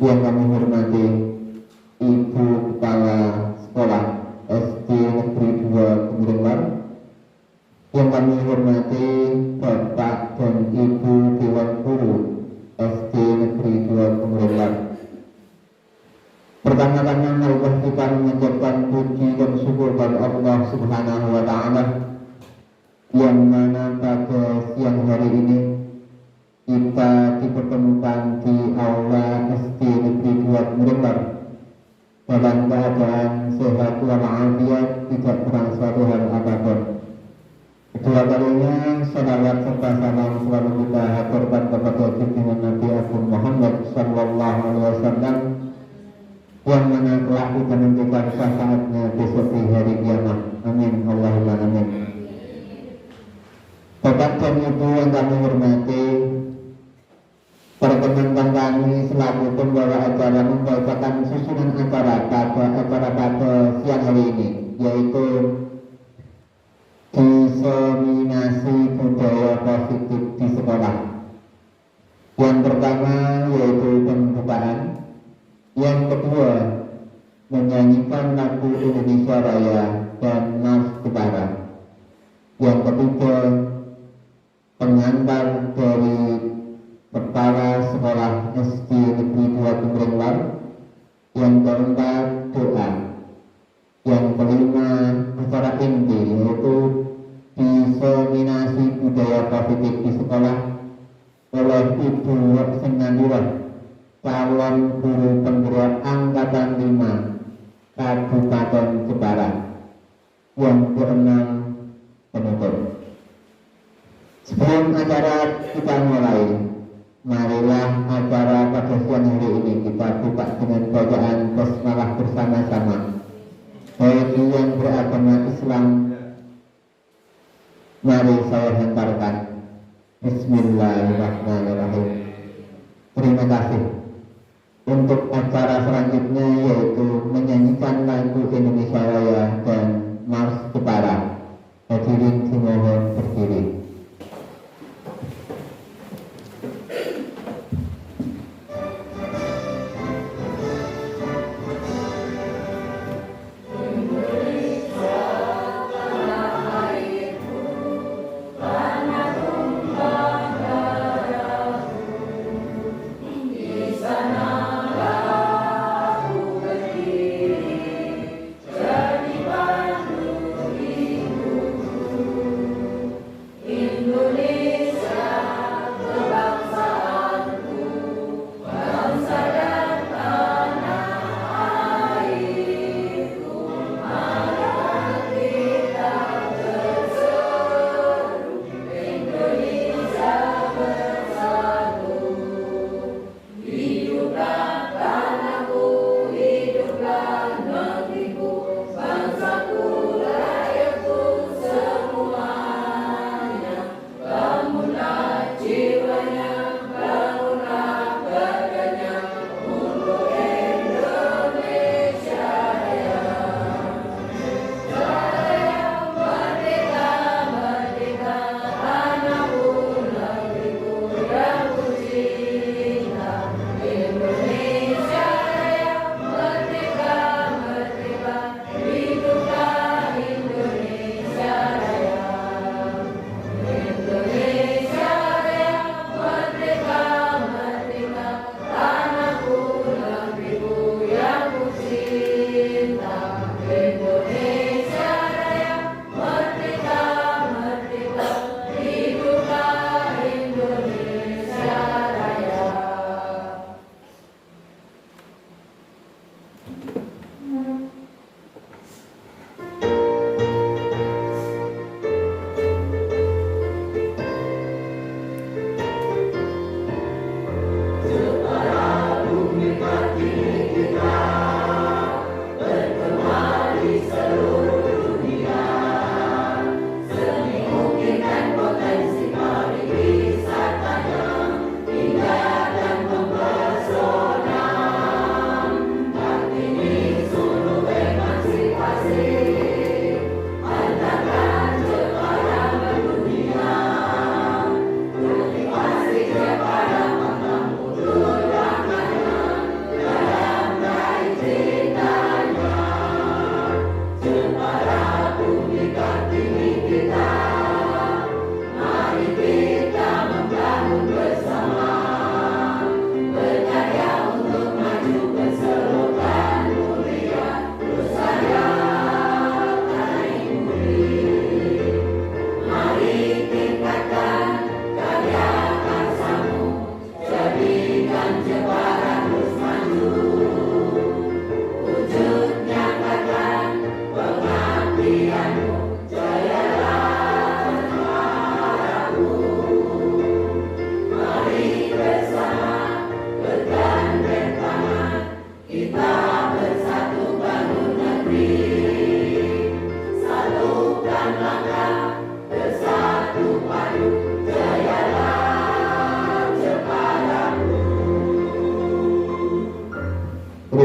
Yang kami hormati Ibu Kepala Sekolah SD Negeri 2 Kemiringan, yang kami hormati Bapak dan Ibu Dewan Guru SD Negeri 2 Kemiringan. Pertama-tama marilah kita mengucapkan puji dan syukur kepada Allah Subhanahu wa Ta'ala, yang mana pada siang hari ini kita dipertemukan di aula SD Negeri 2 Kemiringan dalam keadaan sehat walafiat, tidak kurang suatu hal apapun. Kedua kalinya salawat serta salam selalu kita haturkan kepada junjungan Nabi Agung Muhammad sallallahu alaihi wasallam, yang mana telah kita nantikan syafaatnya besok di hari kiamat. Amin Allahumma amin. Bapak dan Ibu yang kami hormati, perkenankan kami selaku pembawa acara membacakan susunan acara pada siang hari ini, yaitu diseminasi budaya positif di sekolah. Yang pertama yaitu pembukaan, yang kedua menyanyikan lagu Indonesia Raya dan Mars Utara, yang ketiga pengantar dari Kepala Sekolah SD Negeri 2 Kemiringan, yang keempat doa, yang kelima acara inti yaitu diseminasi budaya positif di sekolah oleh Ibu Senandura, calon guru penggerak angkatan 5 Kabupaten Jepara. Yang keenam penutup. Sebelum acara kita mulai, marilah acara pada siang hari ini kita buka dengan bacaan basmalah bersama-sama. Bagi yang beragama Islam, mari saya hantarkan. Bismillahirrahmanirrahim. Terima kasih. Untuk acara selanjutnya yaitu menyanyikan lagu Indonesia Raya dan Mars Utara. Hadirin dimohon berdiri. Di sana aku berdiri.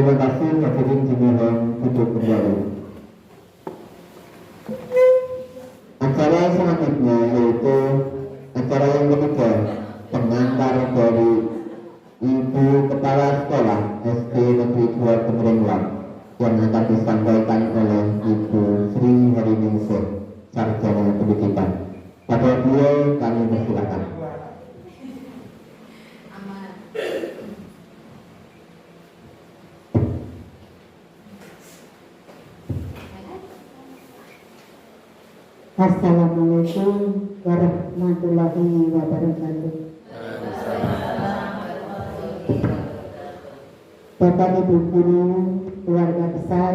Terima kasih, hadirin dimohon duduk kembali. Acara selanjutnya yaitu acara yang ketiga, pengantar dari Ibu Kepala Sekolah SD Negeri 2 Gemerenglang yang akan disampaikan oleh Ibu Sri Hariningsih, Sarjana Pendidikan. Pada beliau kami persilakan. Assalamualaikum warahmatullahi wabarakatuh. Bapak Ibu guru, keluarga besar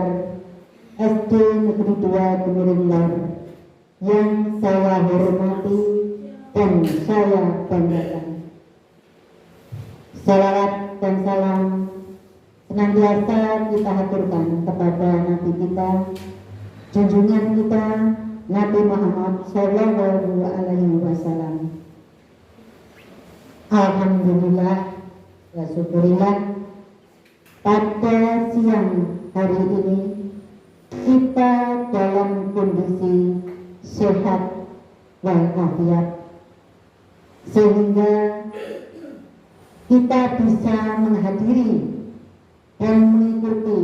SD Negeri 2 Gemerenglang yang saya hormati dan saya banggakan. Salawat dan salam senantiasa kita haturkan kepada Nabi kita, junjungan kita Nabi Muhammad Sallallahu Alaihi Wasallam. Alhamdulillah wa syukurillah, pada siang hari ini kita dalam kondisi sehat walafiat, sehingga kita bisa menghadiri dan mengikuti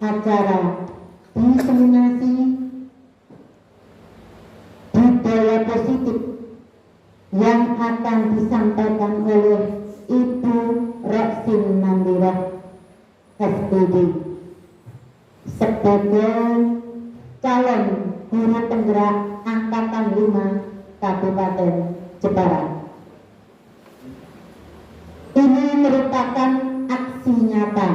acara diseminasi budaya positif yang akan disampaikan oleh Ibu Roksin Mandirah SPD sebagai calon guru penggerak angkatan 5 Kabupaten Jepara. Ini merupakan aksi nyata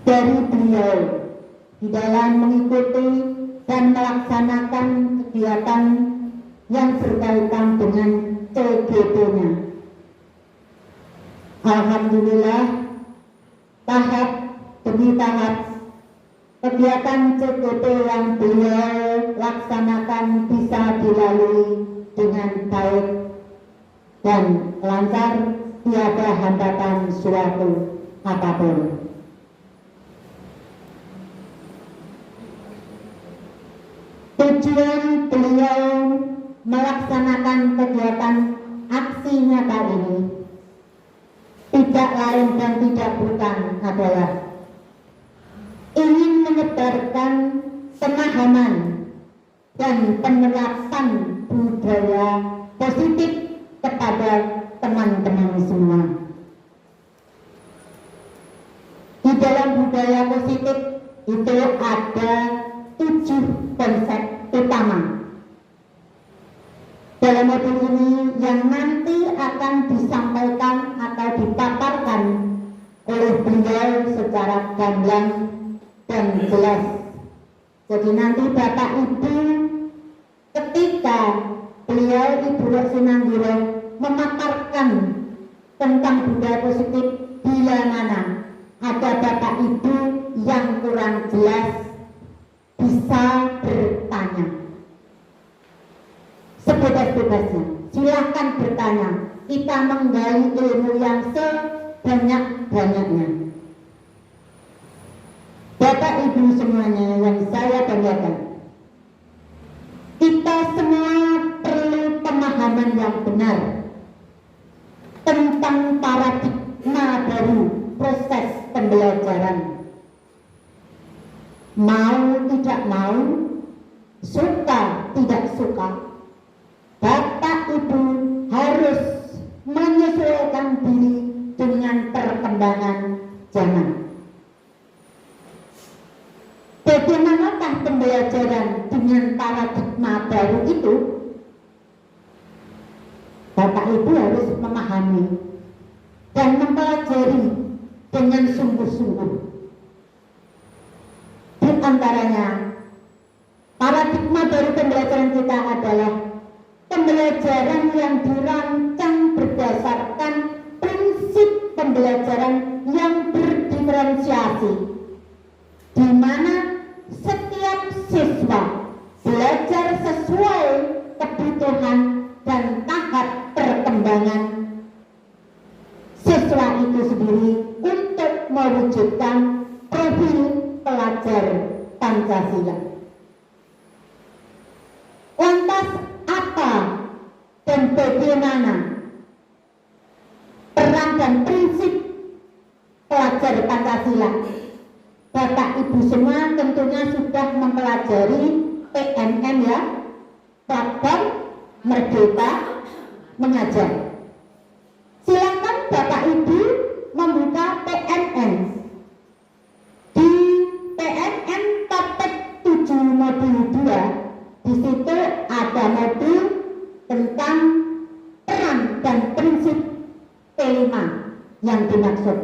dari beliau di dalam mengikuti dan melaksanakan kegiatan yang berkaitan dengan CGP-nya. Alhamdulillah, tahap demi tahap kegiatan CGP yang beliau laksanakan bisa dilalui dengan baik dan lancar, tiada hambatan suatu apapun. Tujuan beliau melaksanakan kegiatan aksi nyata ini tidak lain dan tidak bukan adalah ingin menyebarkan pemahaman dan penerapan budaya positif kepada teman-teman semua. Di dalam budaya positif itu ada 7 konsep utama. Dalam modul ini yang nanti akan disampaikan atau dipaparkan oleh beliau secara gamblang dan jelas. Jadi nanti Bapak Ibu ketika beliau Ibu Roksin Mandirah memaparkan tentang budaya positif, bila mana ada Bapak Ibu yang kurang jelas bisa bertanya sebebas-bebasnya, silahkan bertanya. Kita menggali ilmu yang sebanyak-banyaknya. Bapak Ibu semuanya yang saya banggakan, kita semua perlu pemahaman yang benar tentang paradigma baru proses pembelajaran. Mau tidak mau, suka tidak suka, Bapak Ibu harus menyesuaikan diri dengan perkembangan zaman. Bagaimanakah pembelajaran dengan paradigma baru itu? Bapak Ibu harus memahami dan mempelajari dengan sungguh-sungguh. Di antaranya, paradigma baru pembelajaran kita adalah pembelajaran yang dirancang berdasarkan prinsip pembelajaran yang berdiferensiasi, di mana setiap siswa belajar sesuai kebutuhan dan tahap perkembangan siswa itu sendiri untuk mewujudkan profil pelajar Pancasila. Lantas apa dan bagaimana peran dan prinsip pelajar Pancasila? Bapak Ibu semua tentunya sudah mempelajari PMM ya, Platform Merdeka Mengajar. Silakan Bapak Ibu membuka PMM. Di PMM topik 7 modul 2, di situ ada modul tentang peran dan prinsip P5 yang dimaksud.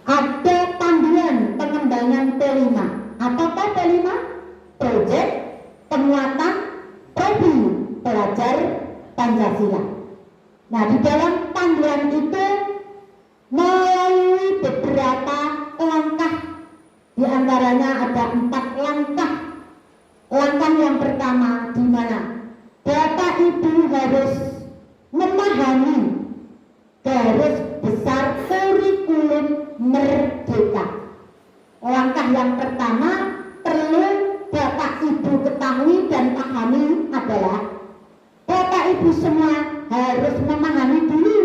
Ada panduan pengembangan P5. Apakah P5? Proyek penguatan profil pelajar Pancasila. Nah, di dalam panduan itu melalui beberapa langkah, di antaranya ada 4 langkah. Langkah yang pertama di mana Bapak Ibu harus memahami garis besar kurikulum merdeka. Langkah yang pertama perlu Bapak Ibu ketahui dan pahami adalah Bapak Ibu semua harus memahami dulu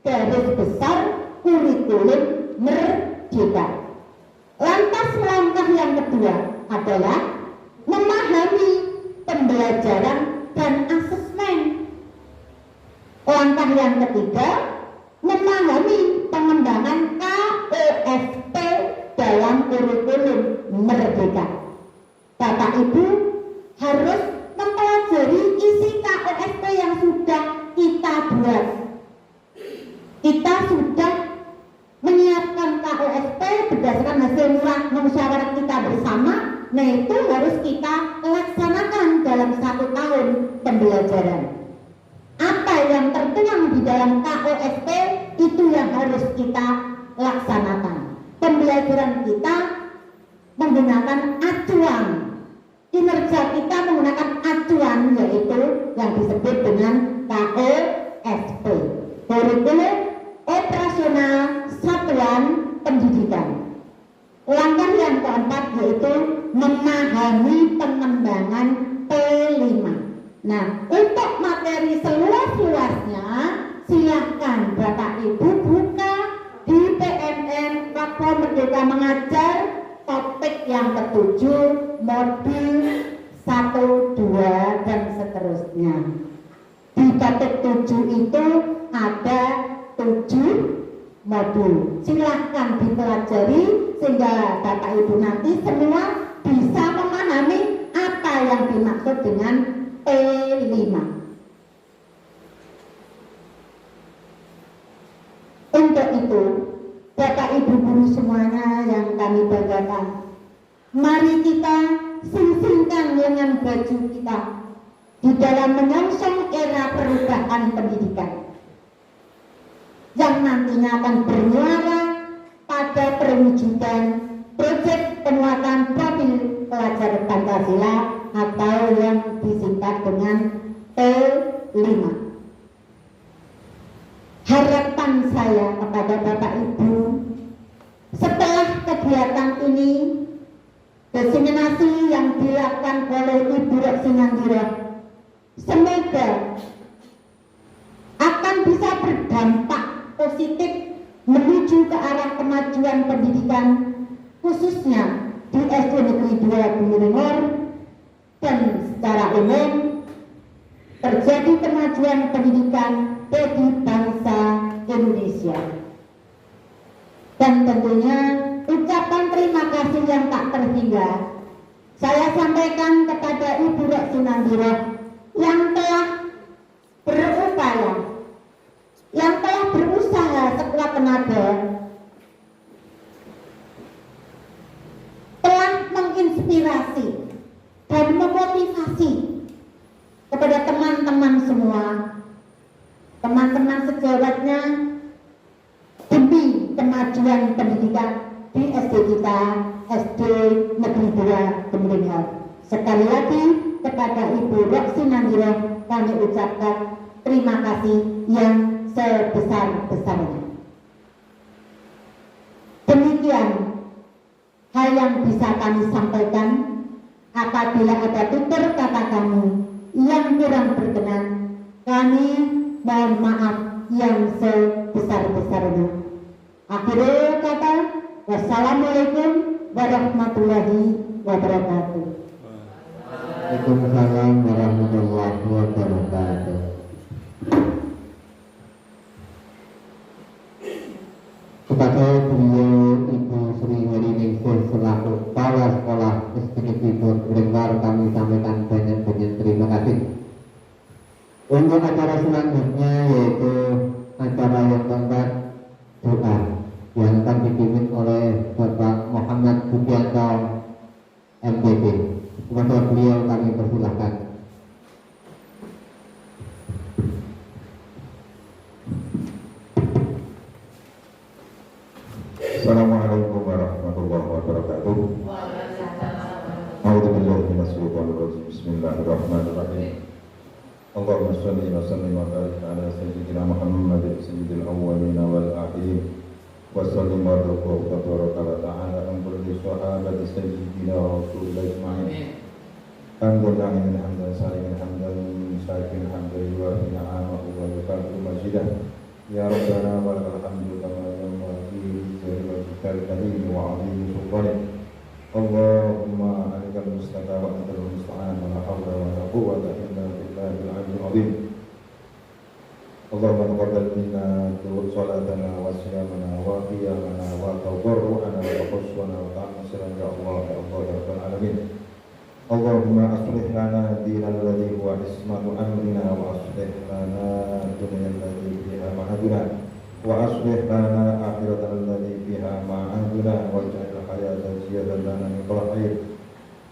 garis besar kurikulum merdeka. Lantas langkah yang kedua adalah memahami pembelajaran dan asesmen. Langkah yang ketiga memahami pengembangan KOSP dalam kurikulum merdeka. Bapak Ibu harus mempelajari isi KOSP yang sudah kita buat. Kita sudah menyiapkan KOSP berdasarkan hasil musyawarah kita bersama. Nah, itu harus kita laksanakan dalam 1 tahun pembelajaran. Apa yang tertuang di dalam KOSP itu yang harus kita laksanakan. Pembelajaran kita menggunakan acuan. Kinerja kita menggunakan acuan, yaitu yang disebut dengan KOSP, Kurikulum Operasional Satuan Pendidikan. Langkah yang keempat yaitu memahami pengembangan P5. Nah, untuk materi seluas-luasnya silakan Bapak Ibu buka di PMM Platform Merdeka Mengajar topik yang ke-7, modul 1, 2, dan seterusnya. Di topik 7 itu ada 7 modul. Silahkan dipelajari sehingga Bapak Ibu nanti semua bisa memahami apa yang dimaksud dengan P5. Untuk itu, Bapak Ibu guru semuanya yang kami banggakan, mari kita sing-singkan lengan baju kita di dalam menyongsong era perubahan pendidikan yang nantinya akan bermuara pada perwujudan proyek penguatan profil pelajar Pancasila atau yang disingkat dengan P5. Harapan saya kepada Bapak Ibu, setelah kegiatan ini, diseminasi yang dilakukan oleh Ibu Roksi Nandira, semoga akan bisa berdampak positif menuju ke arah kemajuan pendidikan, khususnya di SD Negeri 2 Bumiringor, dan secara umum terjadi kemajuan pendidikan bagi bangsa Indonesia. Dan tentunya ucapan terima kasih yang tak terhingga saya sampaikan kepada Ibu Roksi Nandira yang telah berupaya, yang telah berusaha sekuat tenaga, telah menginspirasi dan memotivasi kepada teman-teman semua, teman-teman sejawatnya, demi kemajuan pendidikan di SD kita, SD Negeri 2 Bumiringor. Sekali lagi kepada Ibu Roksi Nandira kami ucapkan terima kasih yang sebesar-besarnya. Demikian hal yang bisa kami sampaikan. Apabila ada tutur kata kami yang kurang berkenan, kami mohon maaf yang sebesar-besarnya. Akhirul kata, wassalamualaikum warahmatullahi wabarakatuh. Waalaikumsalam warahmatullahi wabarakatuh. Kepada beliau Ibu Sri Hariningsih selaku Kepala Sekolah SD Negeri Bringwar kami sampaikan banyak-banyak terima kasih. Untuk acara selanjutnya yaitu acara yang keempat, doa yang akan dipimpin oleh Bapak Muhammad Budianto MPD. Kepada beliau kami persilahkan. Assalamualaikum warahmatullahi wabarakatuh. A'udzubillahi minasyaitonir rajim. Bismillahirrahmanirrahim. Allahumma shalli wa sallim wa barik ala sayyidina Muhammad sayyidil awwalin wal akhirin. Wa sallim wa tabaraka wa ta'ala an kulli sahabati sayyidina Rasulillah ajma'in. Hamdan hamdan salimin hamdan syakirin hamdan wa ni'amahu wa yukafiru majidah. Ya Rabbana wa lakal hamdu kama yanbaghi al-karim wa 'azimi sultanik. Allahumma alikal mustaqa wa antal musta'an wa la hawla wa la quwwata illa billahil 'aliyyil 'azim. Allahumma taqabbal minna salatana wa siyamana wa qiyamana wa tadarru'ana wa khushu'ana wa ta'assirana ya Allah ya Allah ya rabbal alamin. Allahumma aslih lana dinana alladhi huwa ismatu amrina wa aslih lana dunyana allati fiha ma'aduna wa aslih lana akhiratana allati fiha ma'aduna waj'al hayata ziyadatan lana min kulli khair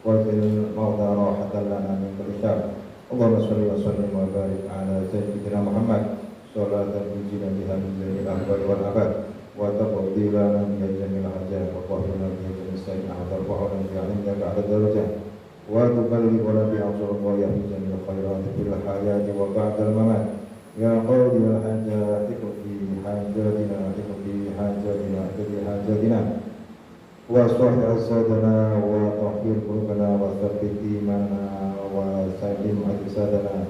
waj'al mauta rahatan lana min kulli syarr. Allahumma shalli wa sallim wa barik ala sayyidina Muhammad salatan tujina biha min jami'il ahwal wal abad wa taqdi lana min jami'il hajat wa qahhina min jami'il sayyi'at wa qahhina biha indaka 'ala darajat wa tuballighuna bi a'zami min jami'il khairat fil hayati wa ba'dal mamat. Ya qadi al hajat fi hajatina fi hajatina wa sahih asadana wa tahhir qulubana wa tsabbit imanana wa salim ajsadana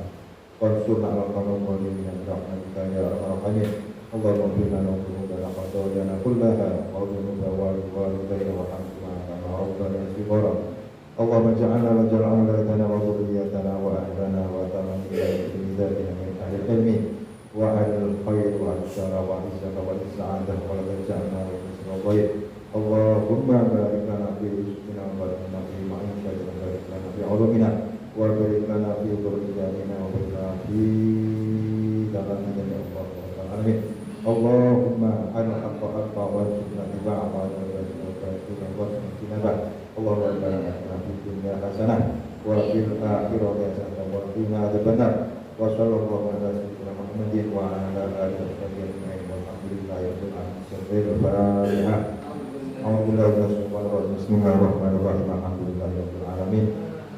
wansurna ala qawmin zalimin rahmatika ya arhamar rahimin. Allahumma ighfir lana dhunubana wa khatayana kullaha wa dhunuba walidayna wa hamdana kama rabbana shighara. Allahumma ja'alna wa ja'al awladana wa dhurriyyatana wa ahlana wa tamamina bi dzalika min ahli ilmi wa ahli khair wa asyara wa izzaka wa sa'adah wa la ja'alna wa muslimin. Allahumma barik lana fi rizqina wa barik lana fi ma'ishatina wa barik lana fi ulumina wa barik lana fi dhurriyyatina wa barik lana fi dalamina ya Allah ya alamin. Allahumma al-haqqa haqqa wa sunna tiba'a wa al-batil wa sunna. Allahumma barik lana fi dunya hasanah wa fil akhirati hasanah wa qina adzabannar. Wa sallallahu ala sayyidina Muhammadin wa ala alihi wa sahbihi ajma'in walhamdulillahi rabbil alamin. Al-Fatihah. A'udzubillahi minasyaitonir rajim. Bismillahirrahmanirrahim. Alhamdulillahi rabbil alamin.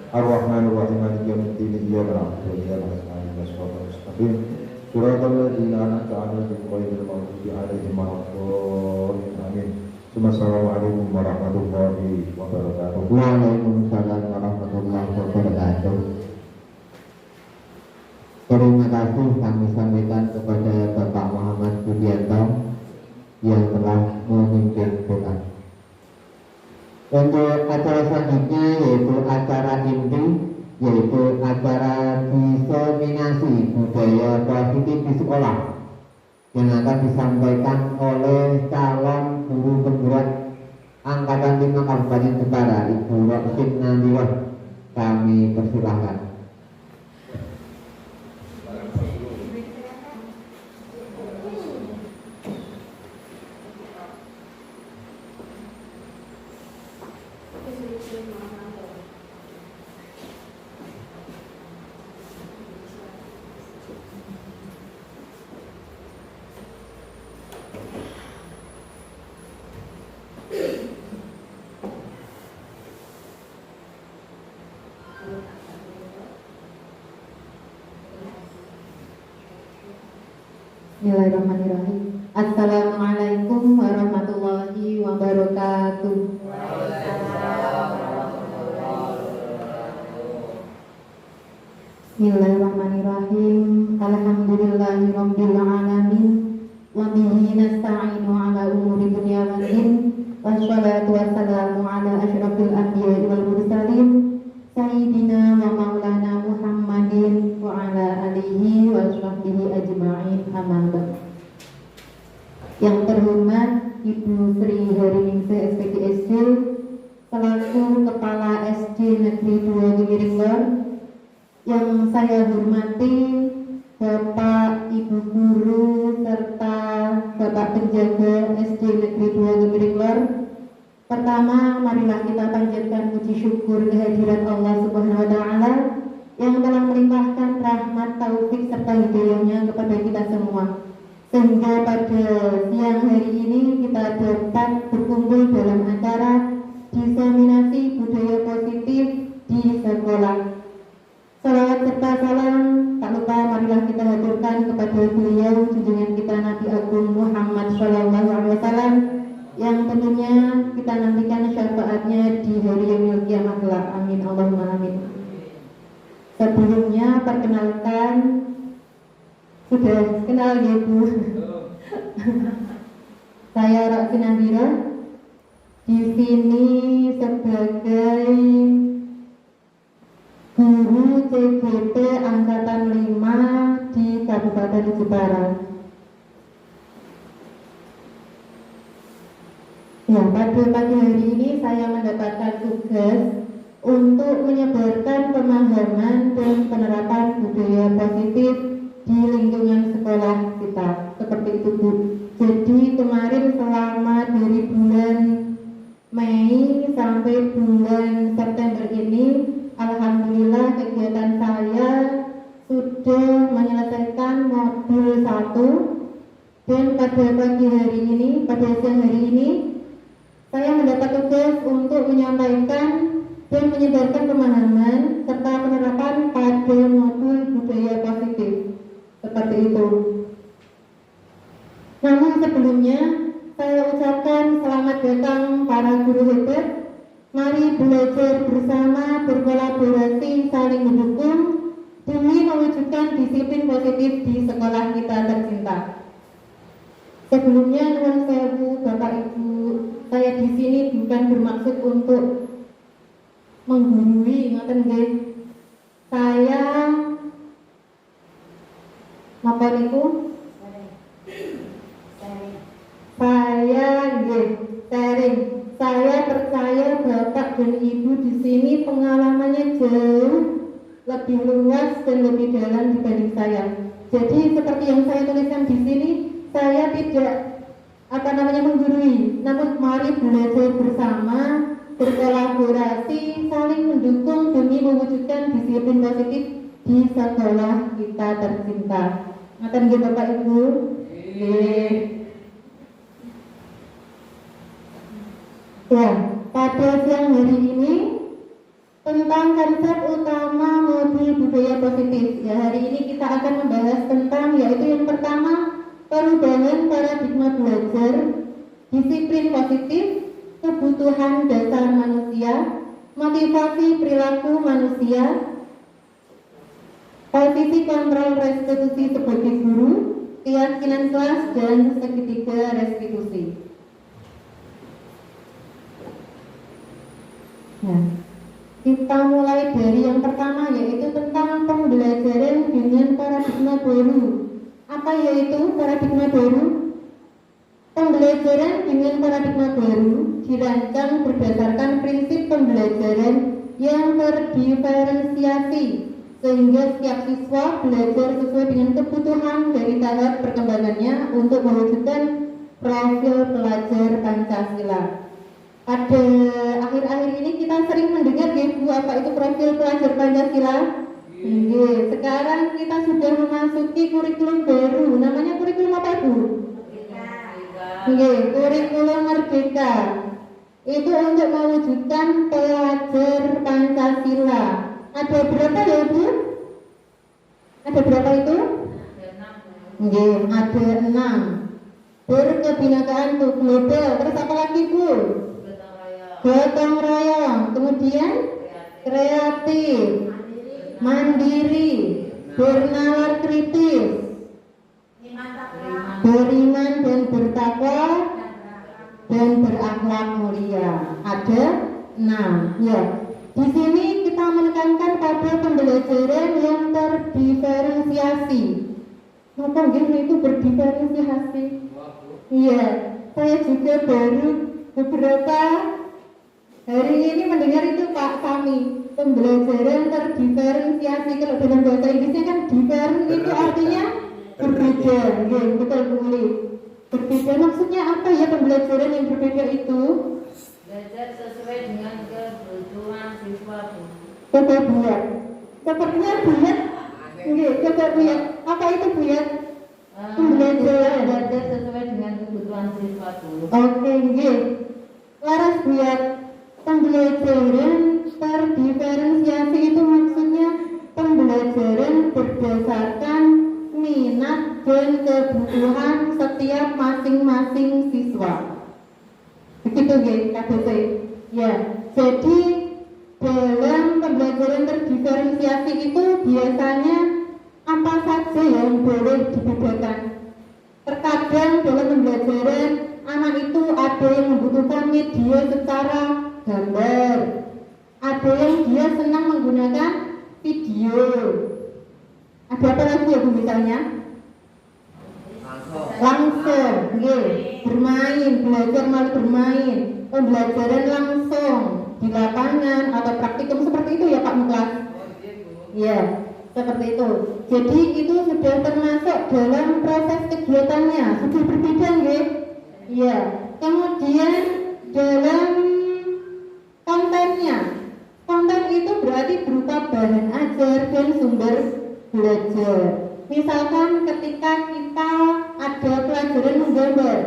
Ar-Rahmanir Rahim. Maliki yaumiddin. Iyyaka na'budu wa iyyaka nasta'in. Ihdinas siratal mustaqim. Shiratal ladzina an'amta 'alaihim ghairil maghdubi 'alaihim waladdallin. Amin. Assalamualaikum warahmatullahi wabarakatuh. Waalaikumsalam warahmatullahi wabarakatuh. Terima kasih kami sampaikan kepada Bapak Muhammad Budianto yang telah memimpin doa. Untuk acara selanjutnya yaitu acara inti, yaitu acara diseminasi budaya positif di sekolah yang akan disampaikan oleh calon guru penggerak Angkatan 5 Kabupaten Jepara, Ibu Rosin Nandiwah. Kami persilahkan. Bismillahirrahmanirrahim. Assalamualaikum warahmatullahi warahmatullahi wabarakatuh. Bismillahirrahmanirrahim. Alhamdulillahirabbil alamin. Wa bihi nasta'inu ala umuri dunya wad din. Wassalatu wassalamu ala asyrafil anbiya'i wal mursalin sayyidina wa maulana Muhammadin wa ala alihi wa sahbihi ajma'in, amma ba'd. Yang terhormat Ibu Sri Hariningsih SPDSD selaku Kepala SD Negeri 2 Gemiring Lor, yang saya hormati Bapak, Ibu Guru, serta Bapak Penjaga SD Negeri 2 Gemiring Lor. Pertama, marilah kita panjatkan puji syukur kehadirat Allah Subhanahu wa Ta'ala yang telah melimpahkan rahmat, taufik serta hidayahnya kepada kita semua, sehingga pada siang hari ini kita dapat berkumpul dalam acara diseminasi budaya positif di sekolah. Salawat serta salam tak lupa marilah kita haturkan kepada beliau junjungan kita Nabi Agung Muhammad SAW, yang tentunya kita nantikan syafaatnya di hari yaumil qiyamah kelak. Amin Allahumma amin. Sebelumnya perkenalkan, sudah kenal ya Bu? Saya Roksi Nandira di sini sebagai guru CGT Angkatan 5 di Kabupaten Jepara. Ya, pada pagi hari ini saya mendapatkan tugas untuk menyebarkan pemahaman dan penerapan budaya positif di lingkungan sekolah kita. Seperti itu Bu. Jadi kemarin selama dari bulan Mei sampai bulan September ini, alhamdulillah kegiatan saya sudah menyelesaikan modul 1, dan pada pagi hari ini, pada siang hari ini, saya mendapat tugas untuk menyampaikan dan menyebarkan pemahaman serta penerapan pada modul budaya positif. Seperti itu. Namun sebelumnya, saya ucapkan selamat datang para guru hebat. Mari belajar bersama, berkolaborasi, saling mendukung demi mewujudkan disiplin positif di sekolah kita tercinta. Sebelumnya, nuwun sewu Bapak Ibu, saya di sini bukan bermaksud untuk menggurui, ngoten nggih. Saya napa niku? Sharing. Saya percaya Bapak dan Ibu di sini pengalamannya jauh lebih luas dan lebih dalam dibanding saya. Jadi seperti yang saya tuliskan di sini, saya tidak menggurui, namun mari belajar bersama, berkolaborasi, saling mendukung demi mewujudkan disiplin positif di sekolah kita tercinta. Ngaten nggih Bapak Ibu? Nggih. Ya, pada siang hari ini tentang konsep utama modul budaya positif. Ya, hari ini kita akan membahas tentang, yaitu yang pertama, perubahan paradigma belajar, disiplin positif, kebutuhan dasar manusia, motivasi perilaku manusia, posisi kontrol restitusi sebagai guru, keyakinan kelas, dan segitiga restitusi. Nah, kita mulai dari yang pertama, yaitu tentang pembelajaran dengan paradigma baru. Apa yaitu paradigma baru? Pembelajaran dengan paradigma baru dirancang berdasarkan prinsip pembelajaran yang terdiferensiasi, sehingga setiap siswa belajar sesuai dengan kebutuhan dari tahap perkembangannya untuk mewujudkan profil pelajar Pancasila. Pada akhir-akhir ini kita sering mendengar ya Bu, apa itu profil pelajar Pancasila? Sekarang kita sudah memasuki kurikulum baru. Namanya kurikulum apa Bu? Kurikulum Merdeka. Itu untuk mewujudkan pelajar Pancasila. Ada berapa ya Bu? Ada berapa itu? Ada 6. Ada 6. berkebinakaan tuh global. Terus apa lagi Bu? Gotong royong. Kemudian kreatif, mandiri, bernalar kritis, beriman dan bertakwa, dan berakhlak mulia. Ada 6. Ya. Di sini kita menekankan pada pembelajaran yang terdiferensiasi. Maka itu berdiferensiasi. Iya, saya juga baru beberapa hari ini mendengar itu Pak Sami, pembelajaran terdiferensiasi. Kalau dalam bahasa Inggrisnya kan different itu artinya berbeda. Ya, betul Bu Uli. Berbeda maksudnya apa ya pembelajaran yang berbeda itu? Belajar sesuai dengan kebutuhan siswa Bu. Coba buat. Sepertinya buat. Nggih, coba buat. Apa itu buat? Pembelajaran Belajar sesuai dengan kebutuhan siswa Bu. Oke, nggih. Laras buat pembelajaran terdiferensiasi itu maksudnya pembelajaran berdasarkan minat dan kebutuhan setiap masing-masing siswa. Begitu nggih, KBC. Ya, jadi dalam pembelajaran terdiferensiasi itu biasanya apa saja yang boleh dibedakan. Terkadang dalam pembelajaran anak itu ada yang membutuhkan media secara gambar, ada yang dia senang menggunakan video. Ada apa lagi ya Bu misalnya? Langsung, bermain, belajar malah bermain, pembelajaran langsung di lapangan atau praktikum seperti itu ya Pak Muklas? Ya, seperti itu. Jadi itu sudah termasuk dalam proses kegiatannya, sudah berbeda nggih? Ya. Kemudian dalam kontennya, konten itu berarti berupa bahan ajar dan sumber belajar. Misalkan ketika kita ada pelajaran menggambar,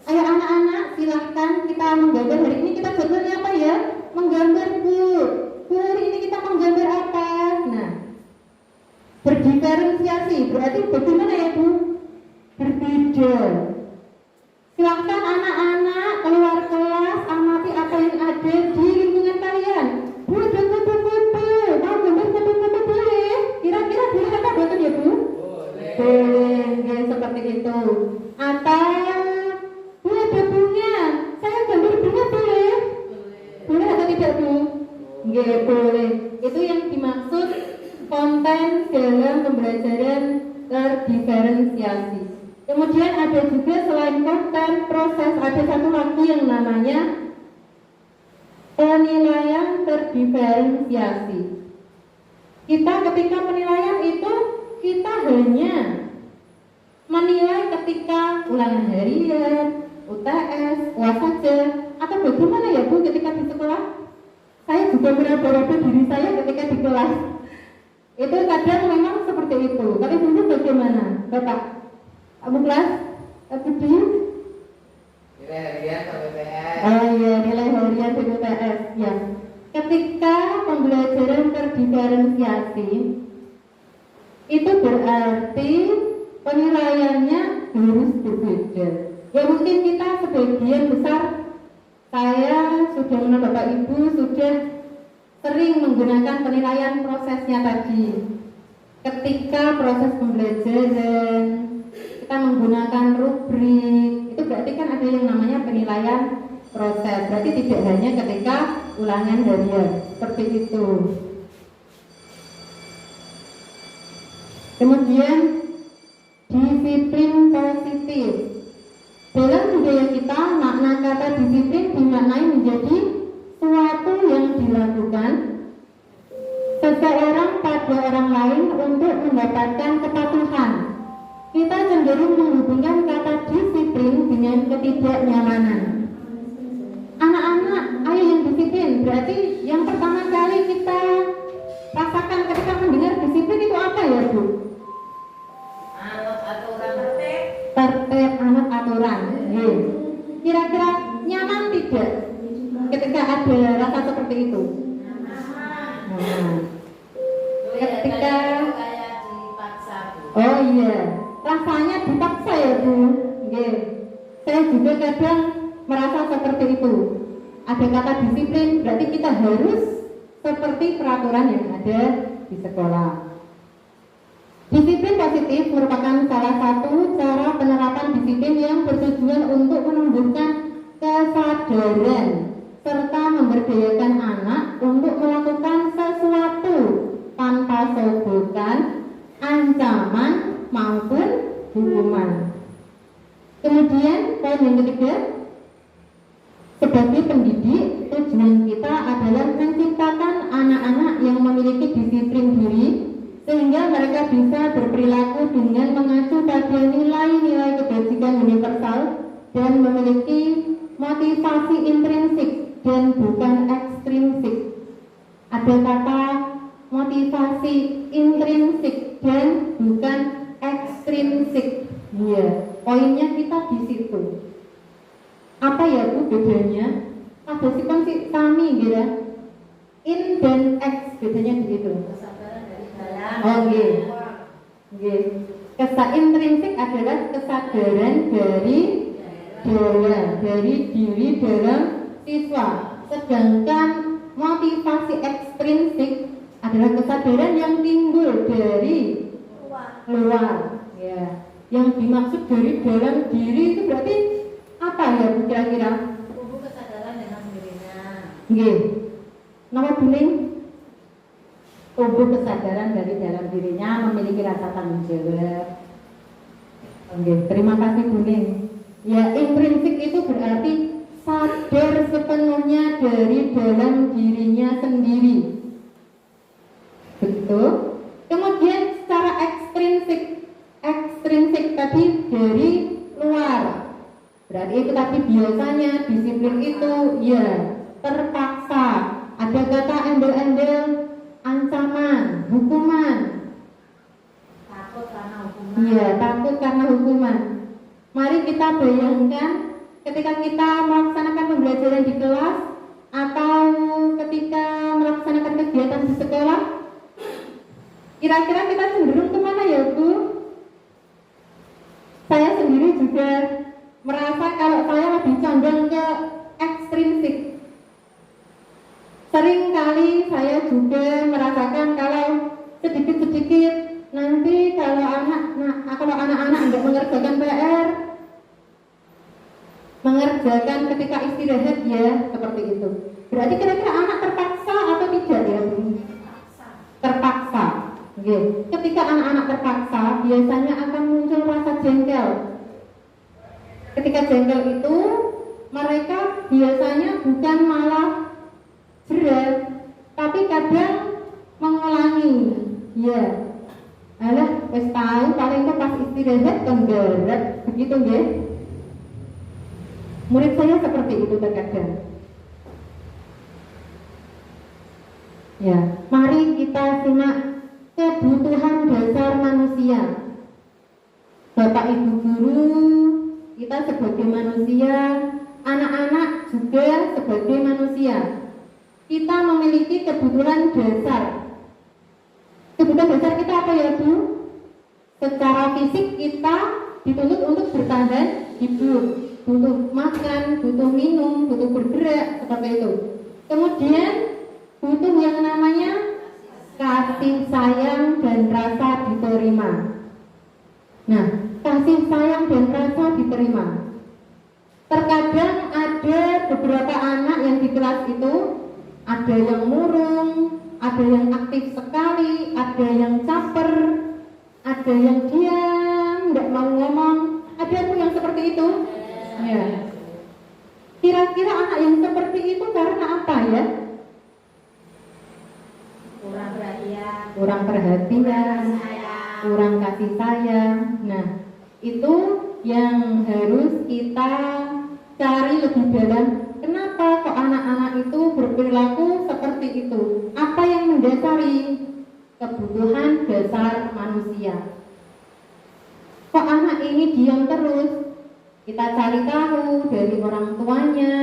ayo anak-anak silahkan kita menggambar. Hari ini kita jadwalnya apa ya? Menggambar Bu. Bu, hari ini kita menggambar apa? Nah, berdiferensiasi berarti bagaimana ya Bu? Berbeda. Silahkan anak-anak keluar kelas amati apa yang ada di lingkungan kalian. Bu, ada foto-foto, mau gambar foto-foto boleh? Kira-kira boleh apa buatan ya Bu? Boleh, ya, seperti itu. Atau Bu, ada bunga, saya gambar bunga boleh? Boleh atau tidak Bu? Nggak boleh. Itu yang dimaksud konten dalam pembelajaran terdiferensiasi. Kemudian ada juga selain konten proses, ada satu lagi yang namanya penilaian terdiferensiasi. Kita ketika penilaian itu kita hanya menilai ketika ulangan harian, UTS, UAS saja, atau bagaimana ya Bu ketika di sekolah? Saya juga meraba-raba diri saya ketika di kelas. Itu kadang memang seperti itu. Tapi dulu bagaimana, Bapak? Abu kelas? Abu di? Nilai harian atau BPS? Oh iya, nilai harian dan BPS. Ya. Ketika pembelajaran terdiferensiasi, itu berarti penilaiannya harus berbeda. Ya mungkin kita sebagian besar, saya sudah menurut Bapak Ibu sudah sering menggunakan penilaian prosesnya tadi. Ketika proses pembelajaran kita menggunakan rubrik, itu berarti kan ada yang namanya penilaian proses. Berarti tidak hanya ketika ulangan harian, seperti itu. Kemudian disiplin positif. Dalam budaya kita, makna kata disiplin dimaknai menjadi suatu yang dilakukan seseorang pada orang lain untuk mendapatkan kepatuhan. Kita cenderung menghubungkan kata disiplin dengan ketidaknyamanan. Anak-anak, ayo yang disiplin. Berarti yang pertama kali kita rasakan ketika mendengar disiplin itu apa ya Bu? Anut aturan tertib. Tertib, anut aturan. Kira-kira nyaman tidak ketika ada rasa seperti itu? Nah, ketika kayak dipaksa Bu. oh iya, rasanya dipaksa ya Bu. Saya juga kadang merasa seperti itu. Ada kata disiplin, berarti kita harus seperti peraturan yang ada di sekolah. Disiplin positif merupakan salah satu cara penerapan disiplin yang bertujuan untuk menumbuhkan kesadaran serta memberdayakan anak untuk melakukan sesuatu tanpa sogokan, ancaman maupun hukuman. Kemudian poin yang ketiga, sebagai pendidik, tujuan kita adalah menciptakan anak-anak yang memiliki disiplin diri sehingga mereka bisa berperilaku dengan mengacu pada nilai-nilai kebajikan universal dan memiliki motivasi intrinsik dan bukan ekstrinsik. Ada kata motivasi intrinsik dan bukan ekstrinsik. Ya, poinnya kita di situ. Apa ya Bu bedanya? Ada sih sami gitu. In dan X bedanya di situ. Kesadaran dari dalam. Oh nggih. Nggih. Intrinsik adalah kesadaran dari dalam, dari diri dalam siswa. Sedangkan motivasi ekstrinsik adalah kesadaran yang timbul dari luar. Ya. Yang dimaksud dari dalam diri itu berarti apa ya Bu kira-kira? Tumbuh kesadaran dengan sendirinya. Nggih. Nama buling tumbuh kesadaran dari dalam dirinya, memiliki rasa tanggung jawab. Nggih, terima kasih buling. Ya, intrinsik itu berarti sadar sepenuhnya dari dalam dirinya sendiri. Betul. Kemudian secara ekstrinsik tadi dari luar. Berarti itu tadi biasanya disiplin itu ya terpaksa. Ada kata embel-embel ancaman, hukuman. Takut karena hukuman. Iya, takut karena hukuman. Mari kita bayangkan ketika kita melaksanakan pembelajaran di kelas atau ketika melaksanakan kegiatan di sekolah, kira-kira kita cenderung kemana ya Bu? Saya sendiri juga merasa kalau saya lebih condong ke ekstrinsik. Sering kali saya juga merasakan kalau sedikit-sedikit nanti kalau anak-anak nggak mengerjakan PR, mengerjakan ketika istirahat ya seperti itu. Berarti kira-kira anak terpaksa atau tidak ya Bu? Terpaksa. Oke. Ketika anak-anak terpaksa biasanya akan muncul rasa jengkel. Ketika jengkel itu mereka biasanya bukan malah jerat, tapi kadang mengulangi. Ya. Alah, wis tahu paling kok pas istirahat kan berat, begitu nggih. Murid saya seperti itu terkadang. Ya, mari kita simak kebutuhan dasar manusia. Bapak Ibu guru, kita sebagai manusia, anak-anak juga sebagai manusia. Kita memiliki kebutuhan dasar. Kebutuhan dasar kita apa ya Bu? Secara fisik kita dituntut untuk bertahan hidup, butuh makan, butuh minum, butuh bergerak, seperti itu. Kemudian butuh yang namanya kasih sayang dan rasa diterima. Nah, kasih sayang dan rasa diterima. Terkadang ada beberapa anak yang di kelas itu ada yang murung, ada yang aktif sekali, ada yang caper, ada yang diam, tidak mau ngomong. Ada pun yang seperti itu. Ya. Kira-kira anak yang seperti itu karena apa ya? Kurang perhatian. Kurang perhatian, kurang kasih sayang. Nah, itu yang harus kita cari lebih dalam. Kenapa kok anak-anak itu berperilaku seperti itu? Apa yang mendasari kebutuhan dasar manusia? Kok anak ini diam terus? Kita cari tahu dari orang tuanya,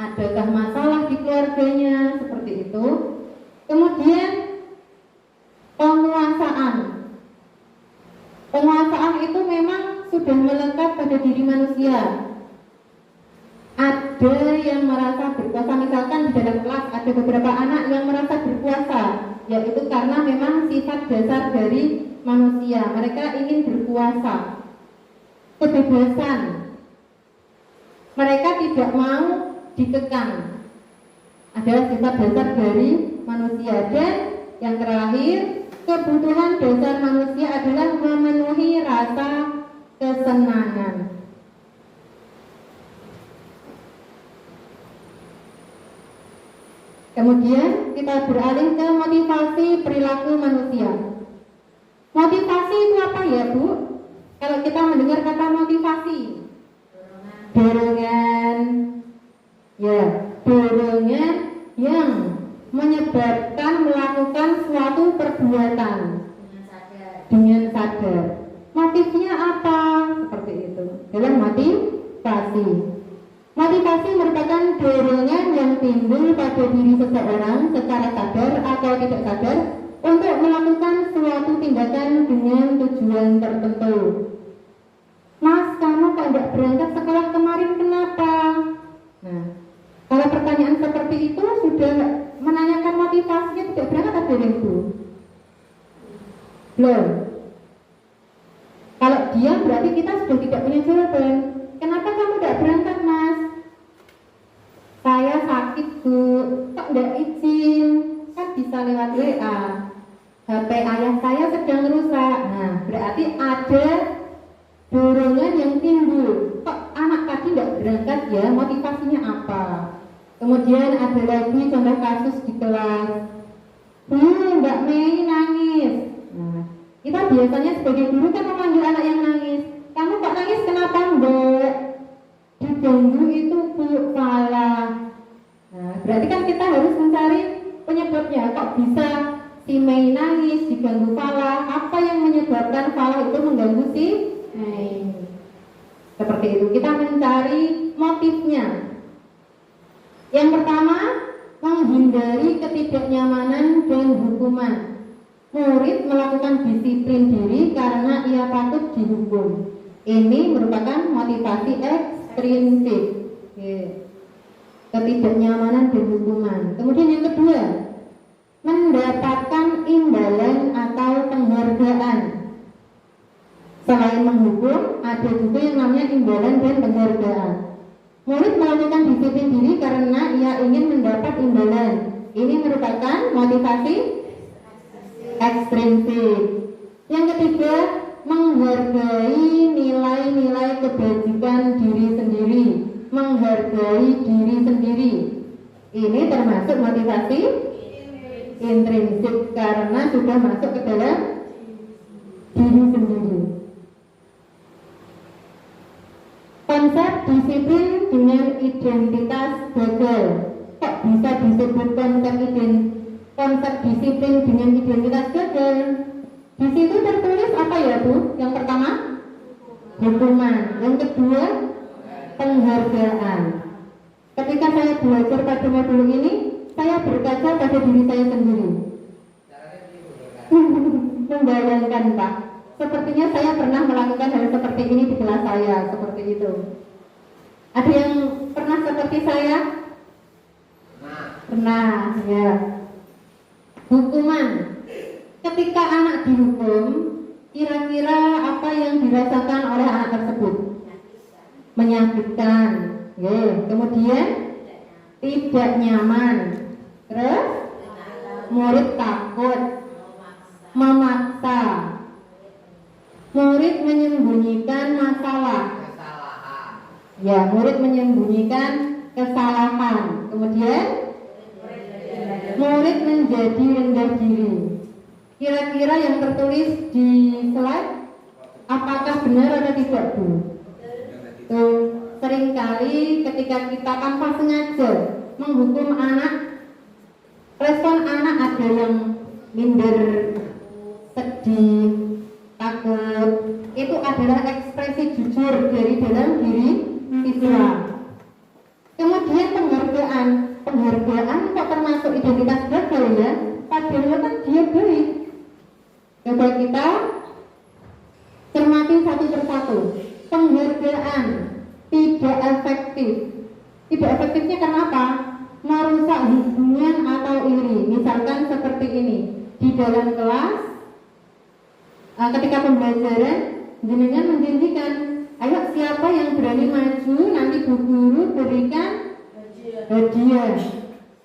adakah masalah di keluarganya, seperti itu. Kemudian penguasaan. Penguasaan itu memang sudah melekat pada diri manusia. ada yang merasa berkuasa. Misalkan di dalam kelas ada beberapa anak yang merasa berkuasa, yaitu karena memang sifat dasar dari manusia, mereka ingin berkuasa, kebebasan, mereka tidak mau dikekang, adalah sifat dasar dari manusia. Dan yang terakhir, kebutuhan dasar manusia adalah memenuhi rasa kesenangan. Kemudian kita beralih ke motivasi perilaku manusia. Motivasi itu apa ya, Bu? Kalau kita mendengar kata motivasi, dorongan, ya, dorongan yang menyebabkan melakukan suatu perbuatan dengan sadar. Motifnya apa? Seperti itu. Dalam motivasi. Motivasi merupakan dorongan yang timbul pada diri seseorang secara sadar atau tidak sadar untuk melakukan suatu tindakan dengan tujuan tertentu. Mas, kamu kok tidak berangkat sekolah kemarin, kenapa? Nah, kalau pertanyaan seperti itu sudah menanyakan motivasinya tidak berangkat ada itu? Belum. Kalau diam berarti kita sudah tidak punya jawaban. Kenapa kamu tidak berangkat, Mas? Saya sakit, Bu. Kok tidak izin? Kan bisa lewat WA. HP ayah saya sedang rusak. Nah, berarti ada dorongan yang timbul. Kok anak tadi tidak berangkat ya? Motivasinya apa? Kemudian ada lagi contoh kasus di kelas. Mbak Mei nangis. Nah, kita biasanya sebagai guru kan memanggil anak yang nangis. Kamu kok nangis, kenapa, Mbak? Diganggu itu, Bu, salah. Nah, berarti kan kita harus mencari penyebabnya. Kok bisa si Mei nangis, diganggu Falah? Apa yang menyebabkan Falah itu mengganggu si Mei? Seperti itu, kita mencari motifnya. Yang pertama, menghindari ketidaknyamanan dan hukuman. Murid melakukan disiplin diri karena ia takut dihukum. Ini merupakan motivasi ekstrinsik. Ketidaknyamanan dan hukuman. Kemudian yang kedua, mendapatkan imbalan atau penghargaan. Selain menghukum, ada juga yang namanya imbalan dan penghargaan. Murid melakukan disiplin diri karena ia ingin mendapat imbalan. Ini merupakan motivasi ekstrinsik. Yang ketiga, menghargai nilai-nilai kebajikan diri sendiri. Menghargai diri sendiri. Ini termasuk motivasi intrinsik karena sudah masuk ke dalam diri sendiri. Konsep disiplin dengan identitas gagal. Kok bisa disebut konsep disiplin dengan identitas gagal? Di situ tertulis apa ya, Bu? Yang pertama, hukuman. Yang kedua, penghargaan. Ketika saya belajar pada modul ini, saya berkaca pada diri saya sendiri. Membayangkan, Pak. Sepertinya saya pernah melakukan hal seperti ini di kelas saya, seperti itu. Ada yang pernah seperti saya? Pernah, ya. Hukuman. Ketika anak dihukum, kira-kira apa yang dirasakan oleh anak tersebut? Menyakitkan. Ya. Kemudian tidak nyaman. Terus murid takut, memaksa. Murid menyembunyikan masalah. Ya, murid menyembunyikan kesalahan. Kemudian murid menjadi rendah diri. Kira-kira yang tertulis di slide apakah benar atau tidak, Bu? Tuh, seringkali ketika kita tanpa sengaja menghukum anak, respon anak ada yang minder, sedih, takut. Itu adalah ekspresi jujur dari dalam diri siswa. Kemudian penghargaan kok termasuk identitas gagal ya? Padahal kan dia baik. Coba kita cermati satu persatu. Penghargaan tidak efektif Tidak efektifnya karena apa? Merusak hubungan atau iri. Misalkan seperti ini, di dalam kelas, ketika pembelajaran, jenengan menjanjikan, ayo siapa yang berani maju, nanti Bu Guru berikan hadiah.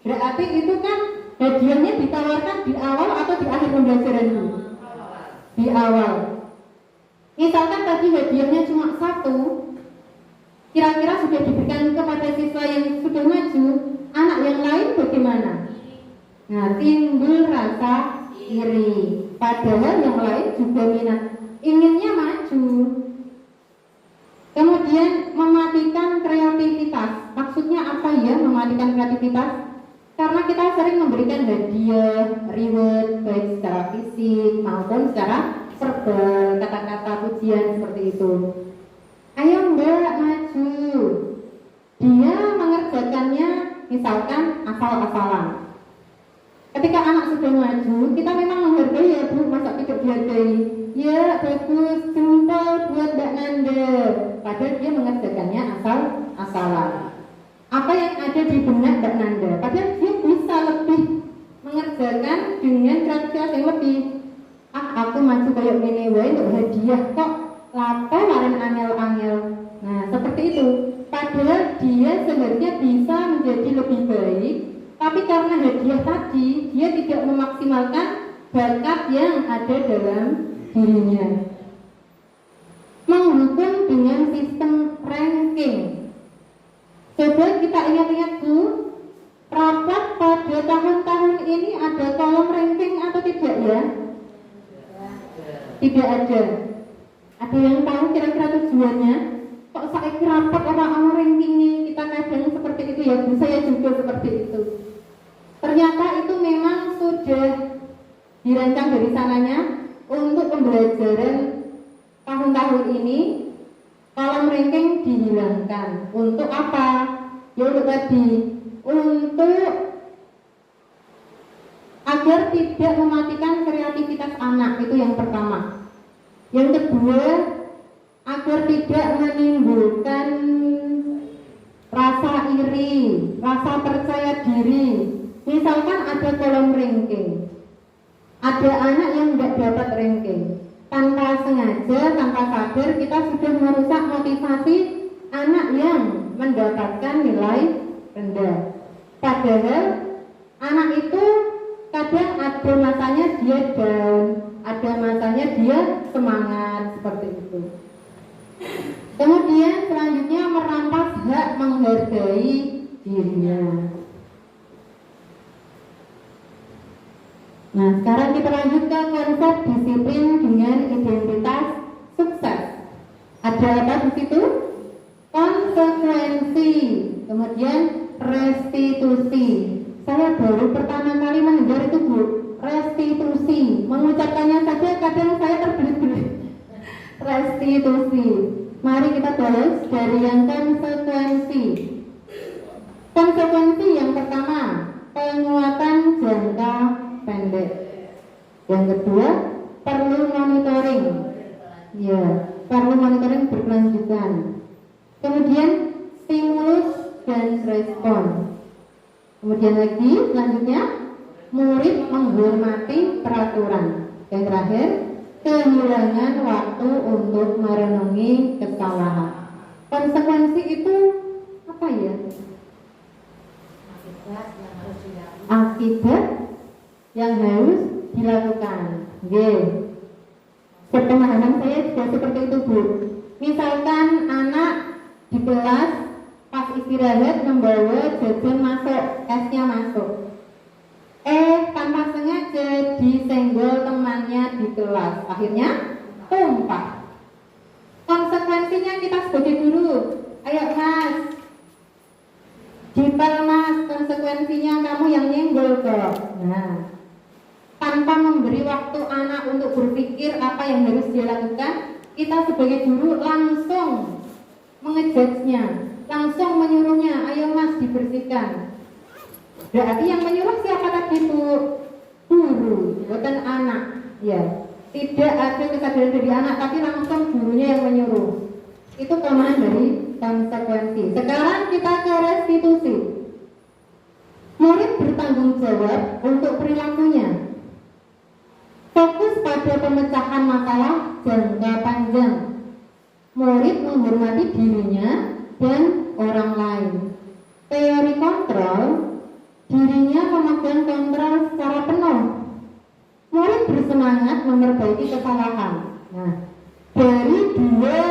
Berarti itu kan hadiahnya ditawarkan di awal atau di akhir pembelajaran Bu? Di awal. Misalkan tadi hadiahnya cuma 1, kira-kira sudah diberikan kepada siswa yang sudah maju, anak yang lain bagaimana? Nah, timbul rasa iri. Padahal yang lain juga minat, inginnya maju. Kemudian mematikan kreativitas. Maksudnya apa ya mematikan kreativitas? Karena kita sering memberikan hadiah, reward, baik secara fisik maupun secara verbal, kata-kata pujian seperti itu. Ayo Mbak maju. Dia mengerjakannya misalkan asal-asalan. Ketika anak sudah maju, kita memang menghargai ya Bu, masa tidak dihargai? Ya bagus, jempol buat Mbak Nanda. Padahal dia mengerjakannya asal-asalan. Apa yang ada di benak Mbak Nanda? Padahal dia bisa lebih mengerjakan dengan cara yang lebih. Aku maju kayak gini wae untuk hadiah kok. Lapo laren angel-angel. Nah seperti itu. Padahal dia sebenarnya bisa menjadi lebih baik, tapi karena hadiah tadi dia tidak memaksimalkan bakat yang ada dalam dirinya. Menghukum dengan sistem ranking. Coba kita ingat-ingat Bu, rapat pada tahun-tahun ini ada kolom ranking atau tidak ya? Tidak ada. Ada yang tahu kira-kira tujuannya? Kok saya rapat orang-orang rankingnya? Kita kadang seperti itu ya Bu, saya juga seperti itu. Ternyata itu memang sudah dirancang dari sananya untuk pembelajaran tahun-tahun ini. Kolom ranking dihilangkan. Untuk apa? Ya untuk tadi, untuk agar tidak mematikan kreativitas anak, itu yang pertama. Yang kedua, agar tidak menimbulkan rasa iri, rasa percaya diri. Misalkan ada kolom ranking, ada anak yang tidak dapat ranking, tanpa sengaja, tanpa sadar kita sudah merusak motivasi anak yang mendapatkan nilai rendah. Padahal anak itu kadang ada masanya dia down, ada masanya dia semangat, seperti itu. Kemudian selanjutnya merampas hak menghargai dirinya. Nah, sekarang kita lanjut ke konsep disiplin dengan identitas sukses. Ada apa di situ? Konsekuensi, kemudian restitusi. Saya baru pertama kali mendengar itu Bu, restitusi. Mengucapkannya saja kadang saya terbelit-belit. Restitusi. Mari kita bahas dari yang konsekuensi. Konsekuensi yang pertama, penguatan jangka pendek. Yang kedua, perlu monitoring. Ya, perlu monitoring berkelanjutan. Kemudian stimulus dan respon. Kemudian lagi selanjutnya murid menghormati peraturan. Yang terakhir, kehilangan waktu untuk merenungi kesalahan. Konsekuensi itu apa ya? Akibat yang harus dilakukan. Sepemahaman saya juga seperti itu Bu. Misalkan anak di kelas pas istirahat membawa jajan masuk, esnya masuk. Tanpa sengaja disenggol temannya di kelas, akhirnya tumpah. Konsekuensinya kita sebagai guru, ayo Mas, dipel Mas, konsekuensinya kamu yang nyenggol kok. Nah, tanpa memberi waktu anak untuk berpikir apa yang harus dia lakukan, kita sebagai guru langsung mengejudge-nya, langsung menyuruhnya, ayo Mas dibersihkan. Berarti yang menyuruh siapa tadi Bu? Guru, bukan anak. Ya, tidak ada kesadaran dari anak, tapi langsung gurunya yang menyuruh. Itu kelemahan dari konsekuensi. Sekarang kita ke restitusi. Murid bertanggung jawab untuk perilakunya. Fokus pada pemecahan masalah jangka panjang. Murid menghormati dirinya dan orang lain. Teori kontrol, dirinya memegang kontrol secara penuh. Murid bersemangat memperbaiki kesalahan. Nah, dari dua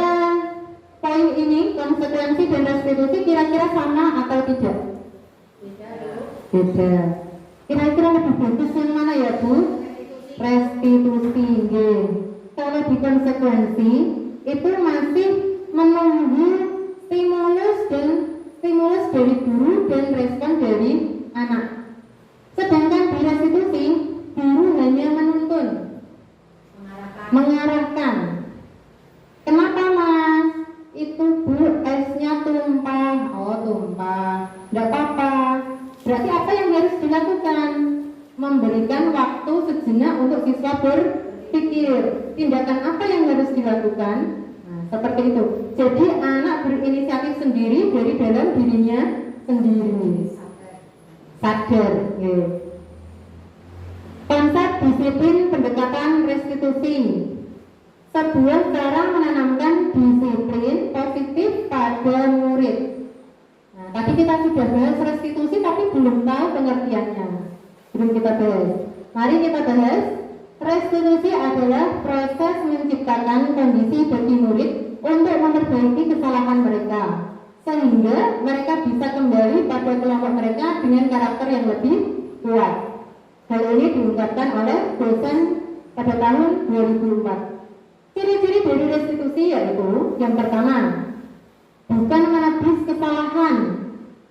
poin ini, konsekuensi dan restitusi kira-kira sama atau tidak? Beda. Kira-kira lebih bagus yang mana ya Bu? Restitusi. Kalau di konsekuensi itu masih menunggu stimulus dari guru dan respon dari anak. Sedangkan di restitusi guru hanya menuntun, mengarahkan. Kenapa Mas? Itu Bu, esnya tumpah. Oh tumpah, tidak apa-apa. Berarti apa yang harus dilakukan? Memberikan waktu sejenak untuk siswa berpikir. Tindakan apa yang harus dilakukan? Nah, seperti itu. Jadi anak berinisiatif sendiri dari dalam dirinya sendiri. Sadar. Ya. Konsep disiplin pendekatan restitusi. Sebuah cara menanamkan disiplin positif pada murid. Nah, tadi kita sudah bahas restitusi tapi belum tahu pengertiannya. Belum kita bahas. Mari kita bahas. Restitusi adalah proses menciptakan kondisi bagi murid untuk memperbaiki kesalahan mereka, sehingga mereka bisa kembali pada kelompok mereka dengan karakter yang lebih kuat. Hal ini diungkapkan oleh dosen pada tahun 2004. Ciri-ciri dari restitusi yaitu yang pertama, bukan menebus kesalahan,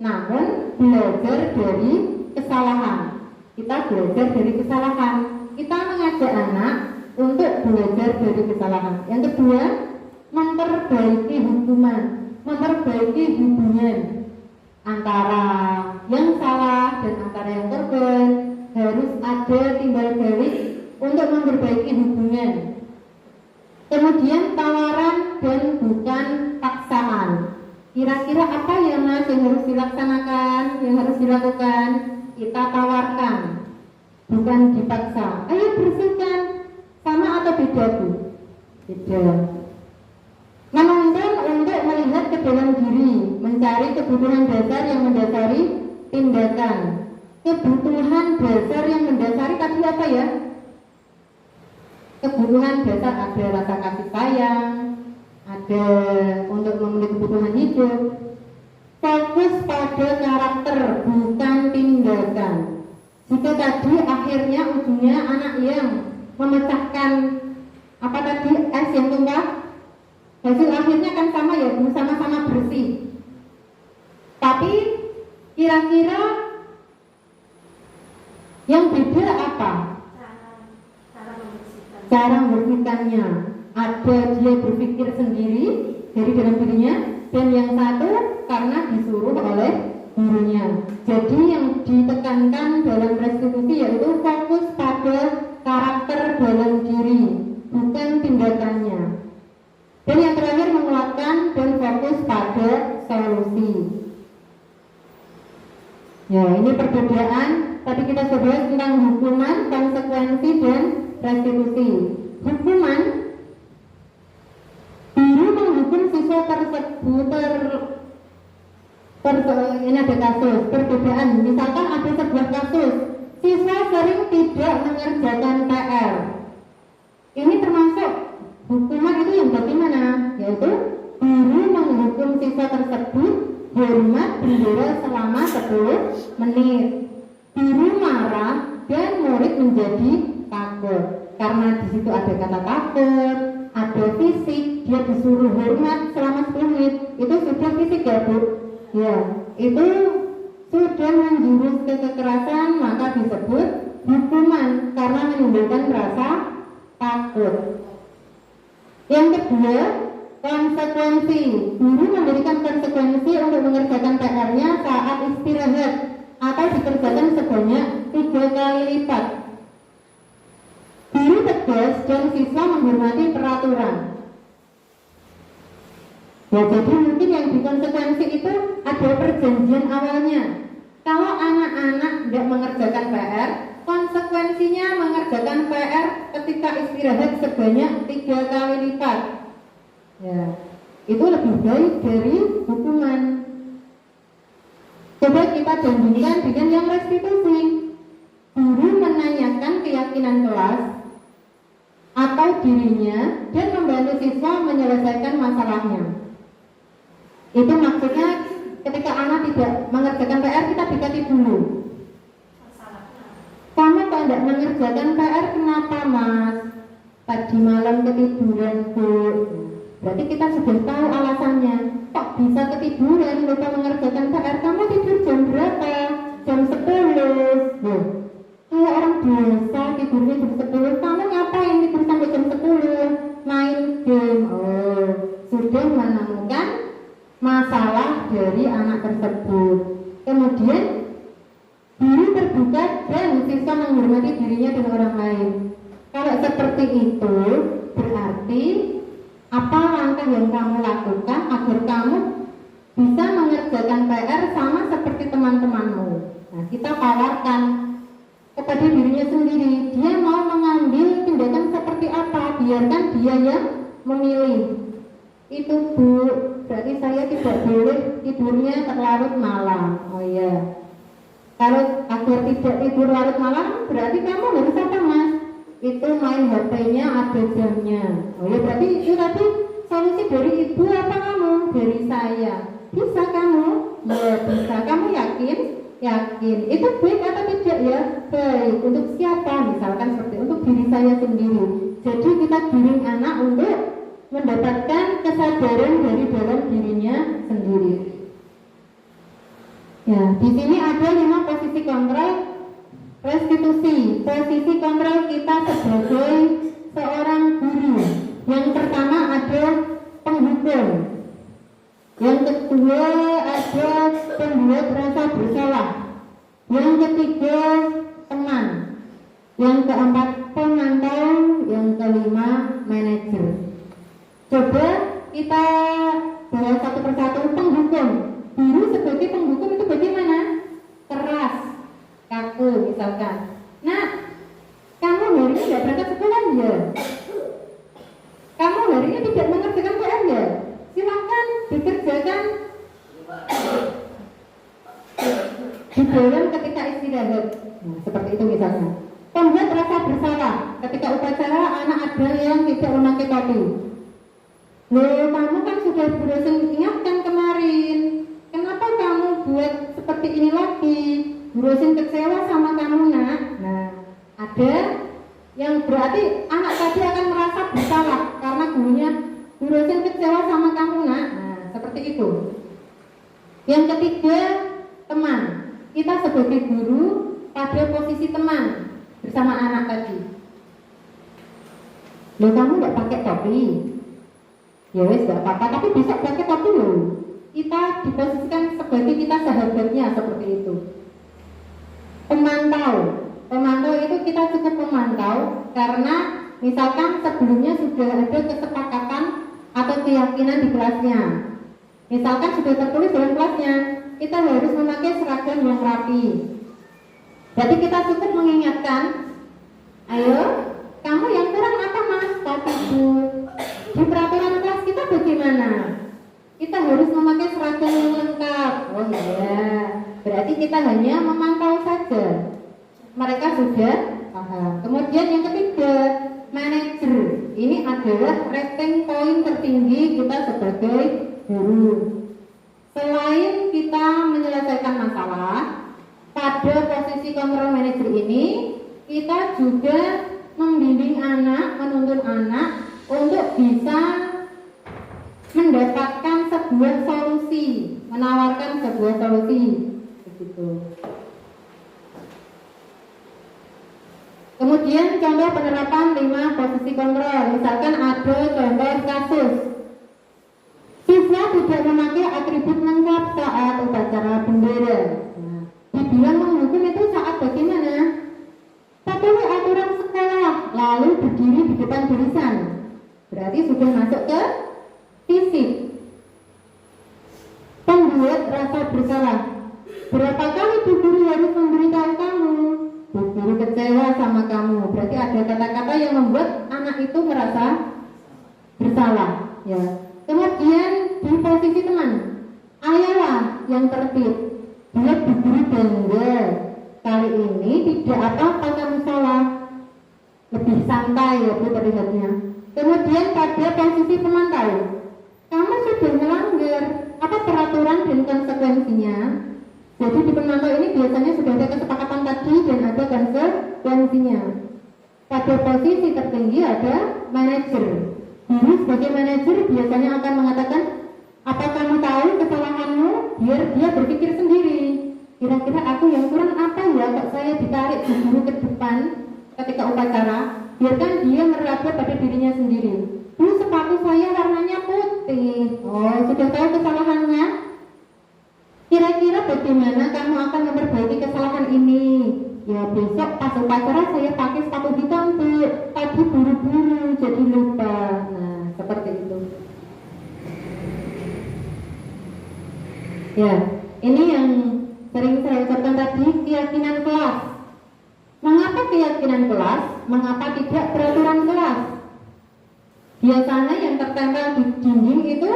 namun belajar dari kesalahan. Kita belajar dari kesalahan. Kita mengajak anak untuk belajar dari kesalahan. Yang kedua, memperbaiki hubungan antara yang salah dan antara yang korban. Harus ada timbal balik untuk memperbaiki hubungan. Kemudian tawaran dan bukan paksaan. Kira-kira apa yang harus dilaksanakan, yang harus dilakukan? Kita tawarkan, bukan dipaksa. Ayo bersihkan. Sama atau beda Bu? Beda. Menuntun untuk melihat ke dalam diri, mencari kebutuhan dasar yang mendasari tindakan. Kebutuhan dasar yang mendasari tadi apa ya? Kebutuhan dasar ada rasa kasih sayang, ada untuk memenuhi kebutuhan hidup. Fokus pada karakter, bukan tindakan. Jika tadi akhirnya ujungnya anak yang memecahkan apa tadi es yang tumpah, hasil akhirnya kan sama ya Bu, sama-sama bersih. Tapi kira-kira yang beda apa? Cara membersihkannya. Ada dia berpikir sendiri dari dalam dirinya, dan yang satu karena disuruh oleh gurunya. Jadi yang ditekankan dalam restitusi yaitu fokus pada karakter dalam diri, bukan tindakannya. Dan yang terakhir menguatkan dan fokus pada solusi. Ya, ini perbedaan. Tadi kita bahas tentang hukuman, konsekuensi, dan restitusi. Hukuman, guru menghukum siswa tersebut ini ada kasus perbedaan. Misalkan ada sebuah kasus siswa sering tidak mengerjakan PR. Ini termasuk hukuman itu yang bagaimana? Yaitu guru menghukum siswa tersebut hormat bendera selama 10 menit. Guru marah dan murid menjadi takut karena di situ ada kata takut, ada fisik. Dia disuruh hormat selama 10 menit. Itu sudah fisik ya Bu? Ya, itu sudah menjurus ke kekerasan, maka disebut hukuman karena menimbulkan rasa takut. Yang kedua, konsekuensi. Guru memberikan konsekuensi untuk mengerjakan PR-nya saat istirahat atau dikerjakan sebanyak 3 kali lipat. Guru tegas dan siswa menghormati peraturan. Ya, jadi mungkin yang perjanjian awalnya. Kalau anak-anak tidak mengerjakan PR, konsekuensinya mengerjakan PR ketika istirahat sebanyak 3 kali lipat. Ya, itu lebih baik dari hukuman. Coba kita bandingkan dengan yang restitusi. Guru menanyakan keyakinan kelas atau dirinya dan membantu siswa menyelesaikan masalahnya. Itu maksudnya ketika anak tidak mengerjakan PR, kita dikasih dulu. Kamu kok tidak mengerjakan PR, kenapa mas? Tadi malam ketiduran bu. Berarti kita sudah tahu alasannya. Kok bisa ketiduran, lupa mengerjakan PR? Kamu tidur jam berapa? Jam 10. Kalau orang biasa tidurnya jam 10, kamu ngapain tidur sampai jam 10? Main game. Oh, sudah menemukan masalah dari anak tersebut. Kemudian diri terbuka dan siswa menghormati dirinya dan orang lain. Kalau seperti itu, berarti apa langkah yang kamu lakukan agar kamu bisa mengerjakan PR sama seperti teman-temanmu. Nah, kita tawarkan kepada dirinya sendiri, dia mau mengambil tindakan seperti apa, biarkan dia yang memilih. Itu bu, berarti saya tidak boleh tidurnya terlarut malam. Oh iya, kalau agar tidak tidur larut malam, berarti kamu harus apa mas? Itu main HP-nya ada jamnya. Oh ya, berarti itu tadi solusi dari ibu apa kamu? Dari saya. Bisa kamu? Ya bisa. Kamu yakin? Yakin. Itu baik atau tidak ya? Baik. Untuk siapa? Misalkan seperti untuk diri saya sendiri. Jadi kita giring anak untuk mendapatkan kesadaran dari dalam dirinya sendiri. Ya, di sini ada 5 posisi kontrol restitusi. Posisi kontrol kita sebagai seorang guru. Yang pertama ada penghukum. Yang kedua ada pembuat rasa bersalah. Yang ketiga teman. Yang keempat pemantau. Yang kelima manajer. Coba kita bahas satu persatu. Penghukum. Guru sebagai penghukum itu bagaimana? Keras, kaku misalkan. Nah, kamu hari ini tidak berangkat sekolah ya? Kamu hari ini tidak mengerjakan PR ya? Silakan dikerjakan di dalam ketika istirahat. Nah, seperti itu misalnya. Pembuat rasa bersalah ketika upacara anak ada yang tidak memakai topi. Loh, kamu kan sudah berusaha ingatkan kemarin. Kenapa kamu buat seperti ini lagi? Berusaha kecewa sama kamu nak. Nah, ada yang berarti anak tadi akan merasa bersalah karena gurunya berusaha kecewa sama kamu nak. Nah, seperti itu. Yang ketiga, teman. Kita sebagai guru pada posisi teman bersama anak tadi. Loh, kamu nggak pakai topi? Ya wes nggak apa-apa, tapi bisa pakai topi loh. Kita diposisikan sebagai kita sahabatnya seperti itu. Pemantau itu kita cukup memantau karena misalkan sebelumnya sudah ada kesepakatan atau keyakinan di kelasnya. Misalkan sudah tertulis dalam kelasnya, kita harus memakai seragam yang rapi. Jadi kita cukup mengingatkan, ayo, kamu yang kurang apa mas? Topi bu. Di peraturan kelas kita bagaimana? Kita harus memakai seragam yang lengkap. Oh iya, berarti kita hanya memantau saja. Mereka sudah paham. Kemudian yang ketiga, manajer. Ini adalah rating poin tertinggi kita sebagai guru. Selain kita menyelesaikan masalah, pada posisi kontrol manajer ini, kita juga membimbing anak, menuntun anak untuk bisa mendapatkan sebuah solusi, menawarkan sebuah solusi, begitu. Kemudian contoh penerapan 5 posisi kontrol. Misalkan ada contoh kasus siswa tidak memakai atribut lengkap saat upacara bendera. Nah, dibilang menghukum itu saat bagaimana? Patuhi aturan sekolah, lalu berdiri di depan barisan. Berarti sudah masuk ke fisik. Pembuat rasa bersalah. Berapa kali Bu Guru harus memberitahu kamu? Bu Guru kecewa sama kamu. Berarti ada kata-kata yang membuat anak itu merasa bersalah. Ya. Kemudian di posisi teman, ayahlah yang tertib. Dia Bu Guru bangga. Kali ini tidak apa-apa kamu salah. Lebih santai ya Bu terlihatnya. Kemudian pada posisi pemantau, kamu sudah melanggar apa peraturan dan konsekuensinya. Jadi di pemantau ini biasanya sudah ada kesepakatan tadi dan ada konsekuensinya. Pada posisi tertinggi ada manajer. Guru sebagai manajer biasanya akan mengatakan, apa kamu tahu kesalahanmu? Biar dia berpikir sendiri. Kira-kira aku yang kurang apa ya kok saya ditarik guru ke depan ketika upacara? Biarkan dia meraba pada dirinya sendiri. Bu, sepatu saya warnanya putih. Oh, sudah tahu kesalahannya? Kira-kira bagaimana kamu akan memperbaiki kesalahan ini? Ya besok pas upacara saya pakai sepatu hitam Bu. Tadi buru-buru jadi lupa. Nah seperti itu. Ya, ini yang sering saya ucapkan tadi, keyakinan kelas. Mengapa keyakinan kelas? Mengapa tidak peraturan kelas? Biasanya yang tertempel di dinding itu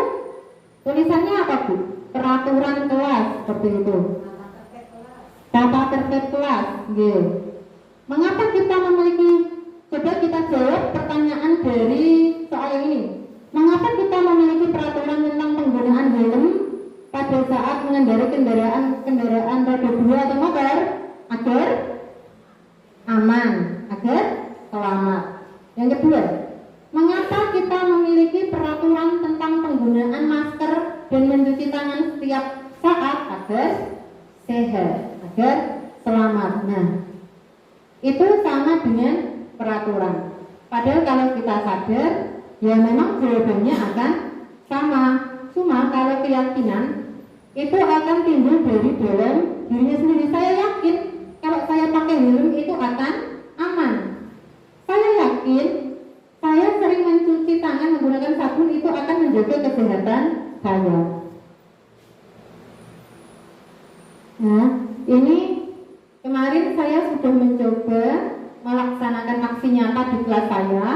tulisannya apa Bu? Peraturan kelas, seperti itu. Tata tertib kelas. Gitu. Mengapa kita memiliki? Coba kita jawab pertanyaan dari soal ini. Mengapa kita memiliki peraturan tentang penggunaan helm pada saat mengendarai kendaraan roda 2 atau motor? Agar aman, agar selamat. Yang kedua, mengapa kita memiliki peraturan tentang penggunaan masker dan mencuci tangan setiap saat? Agar sehat, agar selamat. Nah, itu sama dengan peraturan. Padahal kalau kita sadar, ya memang jawabannya akan sama. Cuma kalau keyakinan itu akan timbul dari dalam dirinya sendiri. Saya yakin kalau saya pakai helm itu akan aman. Saya yakin saya sering mencuci tangan menggunakan sabun itu akan menjaga kesehatan saya. Nah, ini kemarin saya sudah mencoba melaksanakan aksi nyata di kelas saya,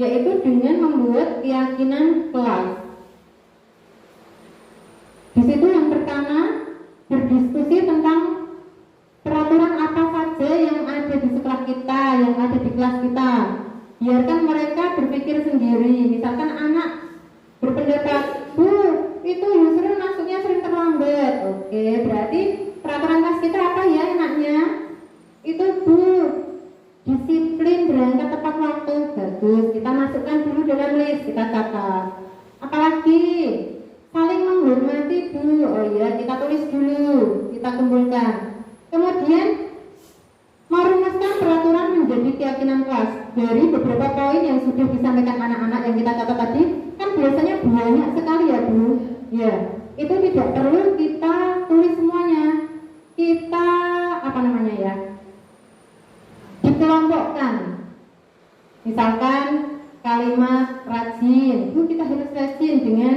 yaitu dengan membuat keyakinan kelas. Di situ yang pertama berdiskusi tentang peraturan apa saja yang ada di sekolah kita, yang ada di kelas kita. Biarkan mereka berpikir sendiri. Misalkan anak berpendapat, Bu, itu Yusril masuknya sering terlambat. Oke, berarti peraturan kelas kita apa ya enaknya? Itu Bu, disiplin berangkat tepat waktu. Bagus, kita masukkan dulu dalam list, kita catat. Apalagi saling menghormati Bu. Oh iya, kita tulis dulu, kita kumpulkan. Kemudian merumuskan peraturan menjadi keyakinan kelas. Dari beberapa poin yang sudah disampaikan anak-anak yang kita catat tadi, kan biasanya banyak sekali ya Bu. Ya, itu tidak perlu kita tulis semuanya. Kita dikelompokkan. Misalkan kalimat rajin, Bu, kita harus rajin dengan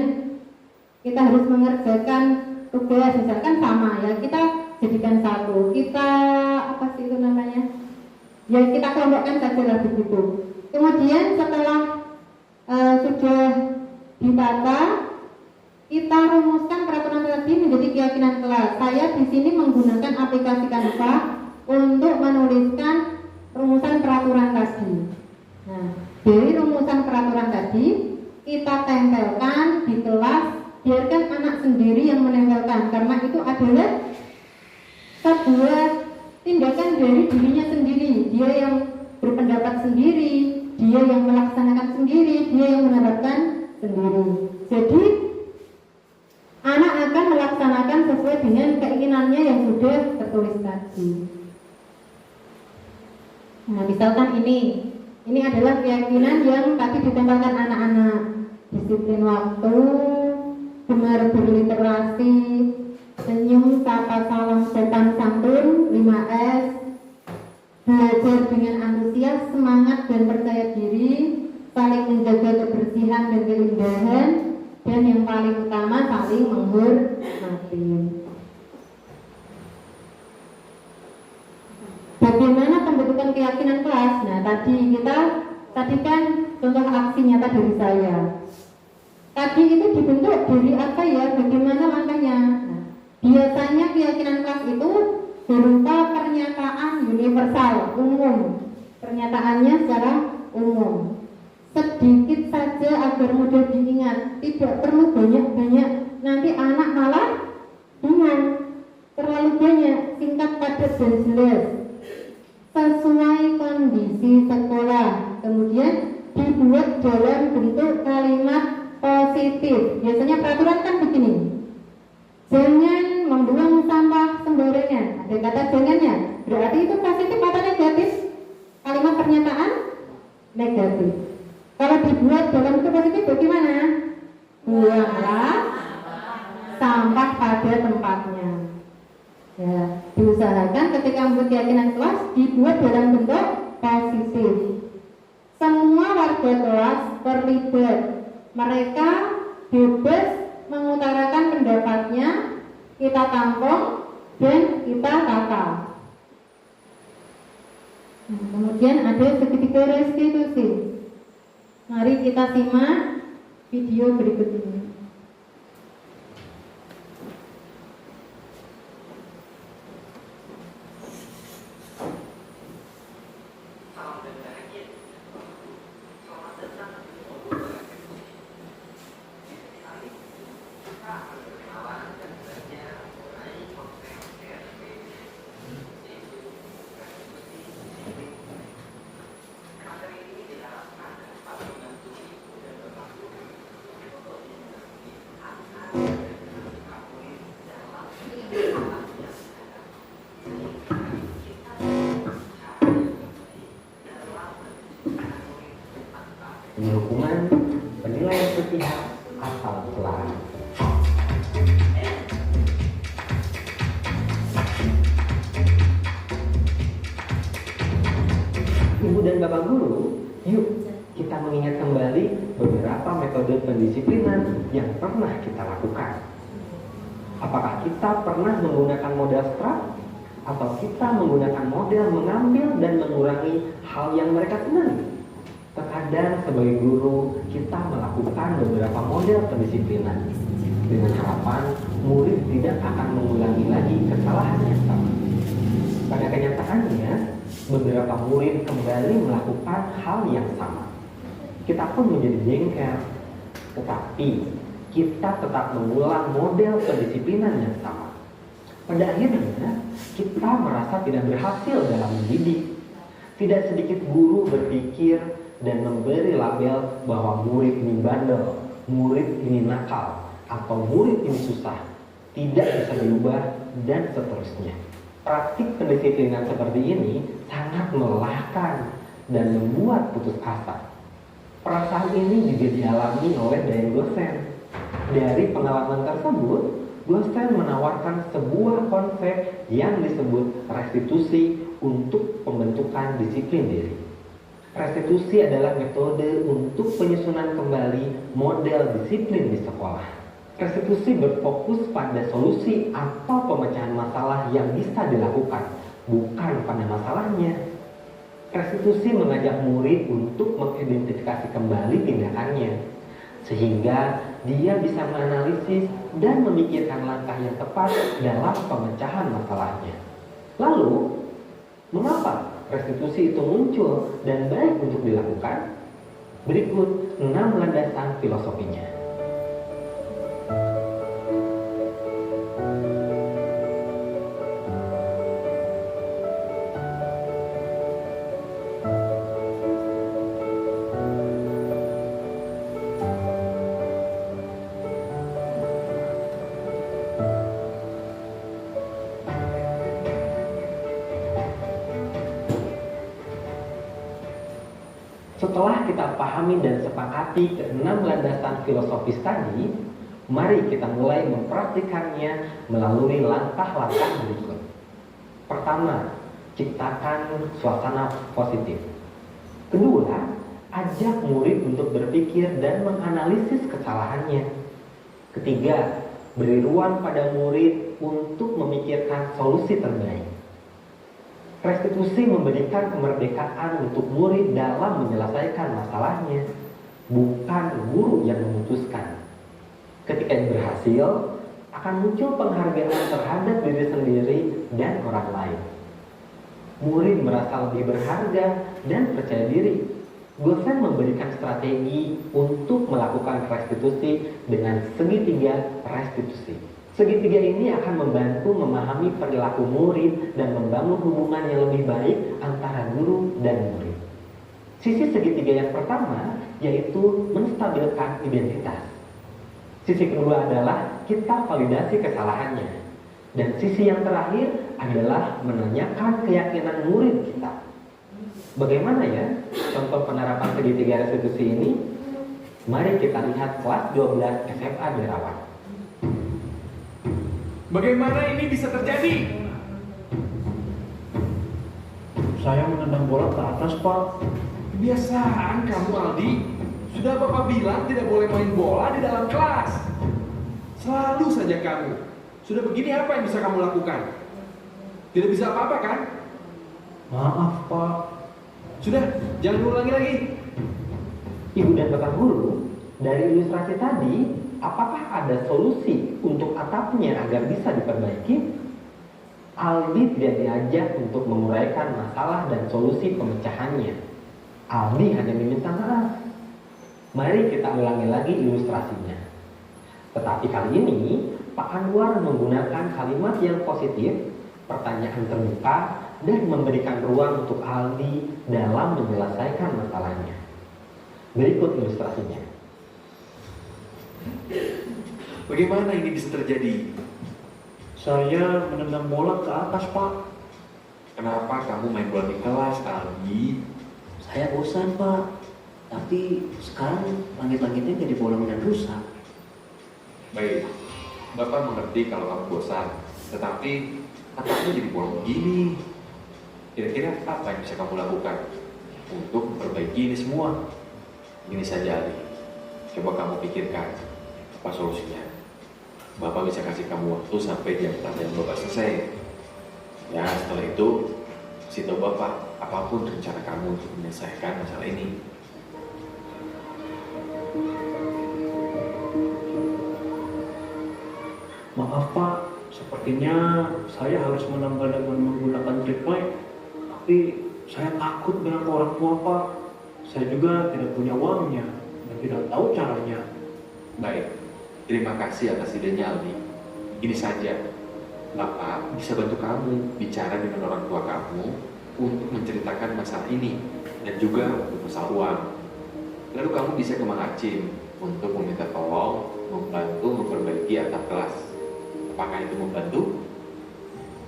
kita harus mengerjakan tugas, misalkan sama ya, kita jadikan satu. Kita apa sih itu namanya? Ya kita kelompokkan saja lah begitu. Kemudian setelah sudah ditata, kita rumuskan peraturan tadi menjadi keyakinan kelas. Saya di sini menggunakan aplikasi Canva untuk menuliskan rumusan peraturan tadi. Nah, dari rumusan peraturan tadi kita tempelkan di kelas. Biarkan anak sendiri yang menempelkan, karena itu adalah sebuah tindakan dari dirinya sendiri. Dia yang berpendapat sendiri, dia yang melaksanakan sendiri, dia yang menerapkan sendiri. Jadi anak akan melaksanakan sesuai dengan keinginannya yang sudah tertulis tadi. Nah, misalkan ini adalah keyakinan yang tadi ditempelkan anak-anak. Disiplin waktu, gemar berliterasi, senyum, sapa, salam, sopan santun, 5S, belajar dengan antusias, semangat dan percaya diri, saling menjaga kebersihan dan keindahan, dan yang paling utama saling menghormati. Atin. Bagaimana pembentukan keyakinan kelas? Nah, tadi kan contoh aksi nyata dari saya. Tadi itu dibentuk dari apa ya? Bagaimana langkahnya? Nah, biasanya keyakinan kelas itu berupa pernyataan universal, umum. Pernyataannya secara umum. Sedikit saja agar mudah diingat, tidak perlu banyak-banyak, nanti anak malah bingung. Terlalu banyak, singkat, padat, dan jelas. Sesuai kondisi sekolah. Kemudian dibuat dalam bentuk kalimat positif. Biasanya peraturan kan begini: jangan membuang sampah sembarangan. Ada kata jangannya, berarti itu positif atau negatif? Kalimat pernyataan negatif. Kalau dibuat dalam bentuk positif bagaimana? Buanglah sampah pada tempatnya. Ya, diusahakan ketika membuat keyakinan kelas dibuat dalam bentuk positif. Semua warga kelas terlibat. Mereka bebas mengutarakan pendapatnya, kita tampung dan kita tata. Nah, kemudian ada segitiga restitusi. Mari kita simak video berikut ini. Ini hukuman penilaian sepihak asal selain. Ibu dan Bapak Guru, yuk kita mengingat kembali beberapa metode pendisiplinan yang pernah kita lakukan. Apakah kita pernah menggunakan model STRAT atau kita menggunakan model mengambil dan mengurangi hal yang mereka senangi? Terkadang sebagai guru kita melakukan beberapa model pendisiplinan dengan harapan murid tidak akan mengulangi lagi kesalahan yang sama. Pada kenyataannya, beberapa murid kembali melakukan hal yang sama. Kita pun menjadi jengkel, tetapi kita tetap mengulang model pendisiplinan yang sama. Pada akhirnya, kita merasa tidak berhasil dalam mendidik. Tidak sedikit guru berpikir dan memberi label bahwa murid ini bandel, murid ini nakal, atau murid ini susah, tidak bisa diubah, dan seterusnya. Praktik pendisiplinan seperti ini sangat melelahkan dan membuat putus asa. Perasaan ini juga dialami oleh Daeng dosen. Dari pengalaman tersebut, dosen menawarkan sebuah konsep yang disebut restitusi untuk pembentukan disiplin diri. Restitusi adalah metode untuk penyusunan kembali model disiplin di sekolah. Restitusi berfokus pada solusi atau pemecahan masalah yang bisa dilakukan, bukan pada masalahnya. Restitusi mengajak murid untuk mengidentifikasi kembali tindakannya, sehingga dia bisa menganalisis dan memikirkan langkah yang tepat dalam pemecahan masalahnya. Lalu, mengapa restitusi itu muncul dan baik untuk dilakukan? Berikut 6 landasan filosofinya. Setelah kita pahami dan sepakati ke-6 landasan filosofis tadi, mari kita mulai mempraktikannya melalui langkah-langkah berikut. Pertama, ciptakan suasana positif. Kedua, ajak murid untuk berpikir dan menganalisis kesalahannya. Ketiga, beri ruang pada murid untuk memikirkan solusi terbaik. Restitusi memberikan kemerdekaan untuk murid dalam menyelesaikan masalahnya, bukan guru yang memutuskan. Ketika ini berhasil, akan muncul penghargaan terhadap diri sendiri dan orang lain. Murid merasa lebih berharga dan percaya diri. Dosen memberikan strategi untuk melakukan restitusi dengan segitiga restitusi. Segitiga ini akan membantu memahami perilaku murid dan membangun hubungan yang lebih baik antara guru dan murid. Sisi segitiga yang pertama yaitu menstabilkan identitas. Sisi kedua adalah kita validasi kesalahannya. Dan sisi yang terakhir adalah menanyakan keyakinan murid kita. Bagaimana ya contoh penerapan segitiga restitusi ini? Mari kita lihat kelas 12 SMA Derawan. Bagaimana ini bisa terjadi? Saya menendang bola ke atas, Pak. Kebiasaan kamu, Aldi. Sudah Bapak bilang tidak boleh main bola di dalam kelas. Selalu saja kamu. Sudah begini apa yang bisa kamu lakukan? Tidak bisa apa-apa kan? Maaf, Pak. Sudah, jangan ulangi lagi. Ibu dan Bapak guru, dari ilustrasi tadi, apakah ada solusi untuk atapnya agar bisa diperbaiki? Aldi tidak diajak untuk menguraikan masalah dan solusi pemecahannya. Aldi hanya meminta maaf. Mari kita ulangi lagi ilustrasinya. Tetapi kali ini, Pak Anwar menggunakan kalimat yang positif, pertanyaan terbuka, dan memberikan ruang untuk Aldi dalam menyelesaikan masalahnya. Berikut ilustrasinya. Bagaimana ini bisa terjadi? Saya menendang bola ke atas, Pak. Kenapa kamu main bola di kelas, Aldi? Saya bosan, Pak. Tapi sekarang langit-langitnya jadi bolong dan rusak. Baik, Bapak mengerti kalau kamu bosan. Tetapi atapnya jadi bolong begini. Kira-kira apa yang bisa kamu lakukan untuk memperbaiki ini semua? Ini saja, Aldi. Coba kamu pikirkan apa solusinya. Bapak bisa kasih kamu waktu sampai jam pelajaran Bapak selesai. Ya, setelah itu kasih tahu Bapak apapun rencana kamu untuk menyelesaikan masalah ini. Maaf, Pak. Sepertinya saya harus menambah dengan menggunakan triplek. Tapi saya takut dengan orang tua, Pak. Saya juga tidak punya uangnya dan tidak tahu caranya. Baik, terima kasih atas idenya, Aldi. Ini saja, Bapak bisa bantu kamu bicara dengan orang tua kamu untuk menceritakan masalah ini dan juga untuk masalah uang. Lalu kamu bisa ke Mang Acim untuk meminta tolong membantu memperbaiki atap kelas. Apakah itu membantu?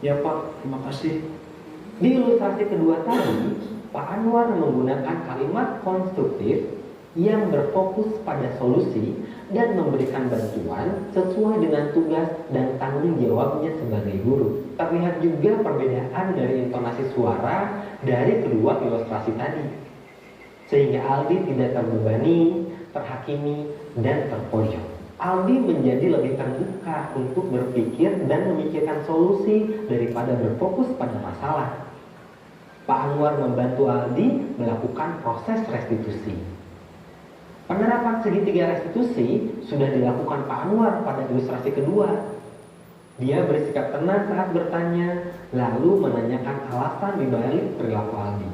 Ya, Pak. Terima kasih. Di ilustrasi kedua tadi, Pak Anwar menggunakan kalimat konstruktif yang berfokus pada solusi dan memberikan bantuan sesuai dengan tugas dan tanggung jawabnya sebagai guru. Terlihat juga perbedaan dari intonasi suara dari kedua ilustrasi tadi. Sehingga Aldi tidak terbebani, terhakimi, dan terpojok. Aldi menjadi lebih terbuka untuk berpikir dan memikirkan solusi daripada berfokus pada masalah. Pak Anwar membantu Aldi melakukan proses restitusi. Penerapan segitiga restitusi sudah dilakukan Pak Anwar pada ilustrasi kedua. Dia bersikap tenang saat bertanya, lalu menanyakan alasan dibalik perilaku Aldi,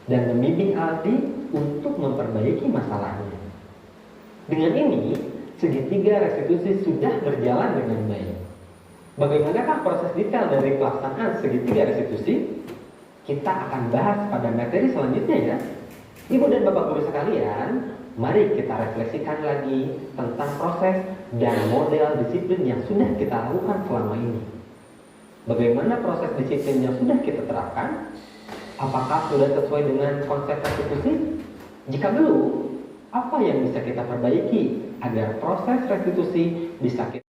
dan membimbing Aldi untuk memperbaiki masalahnya. Dengan ini, segitiga restitusi sudah berjalan dengan baik. Bagaimanakah proses detail dari pelaksanaan segitiga restitusi? Kita akan bahas pada materi selanjutnya ya. Ibu dan Bapak guru sekalian, mari kita refleksikan lagi tentang proses dan model disiplin yang sudah kita lakukan selama ini. Bagaimana proses disiplin yang sudah kita terapkan? Apakah sudah sesuai dengan konsep restitusi? Jika belum, apa yang bisa kita perbaiki agar proses restitusi bisa kita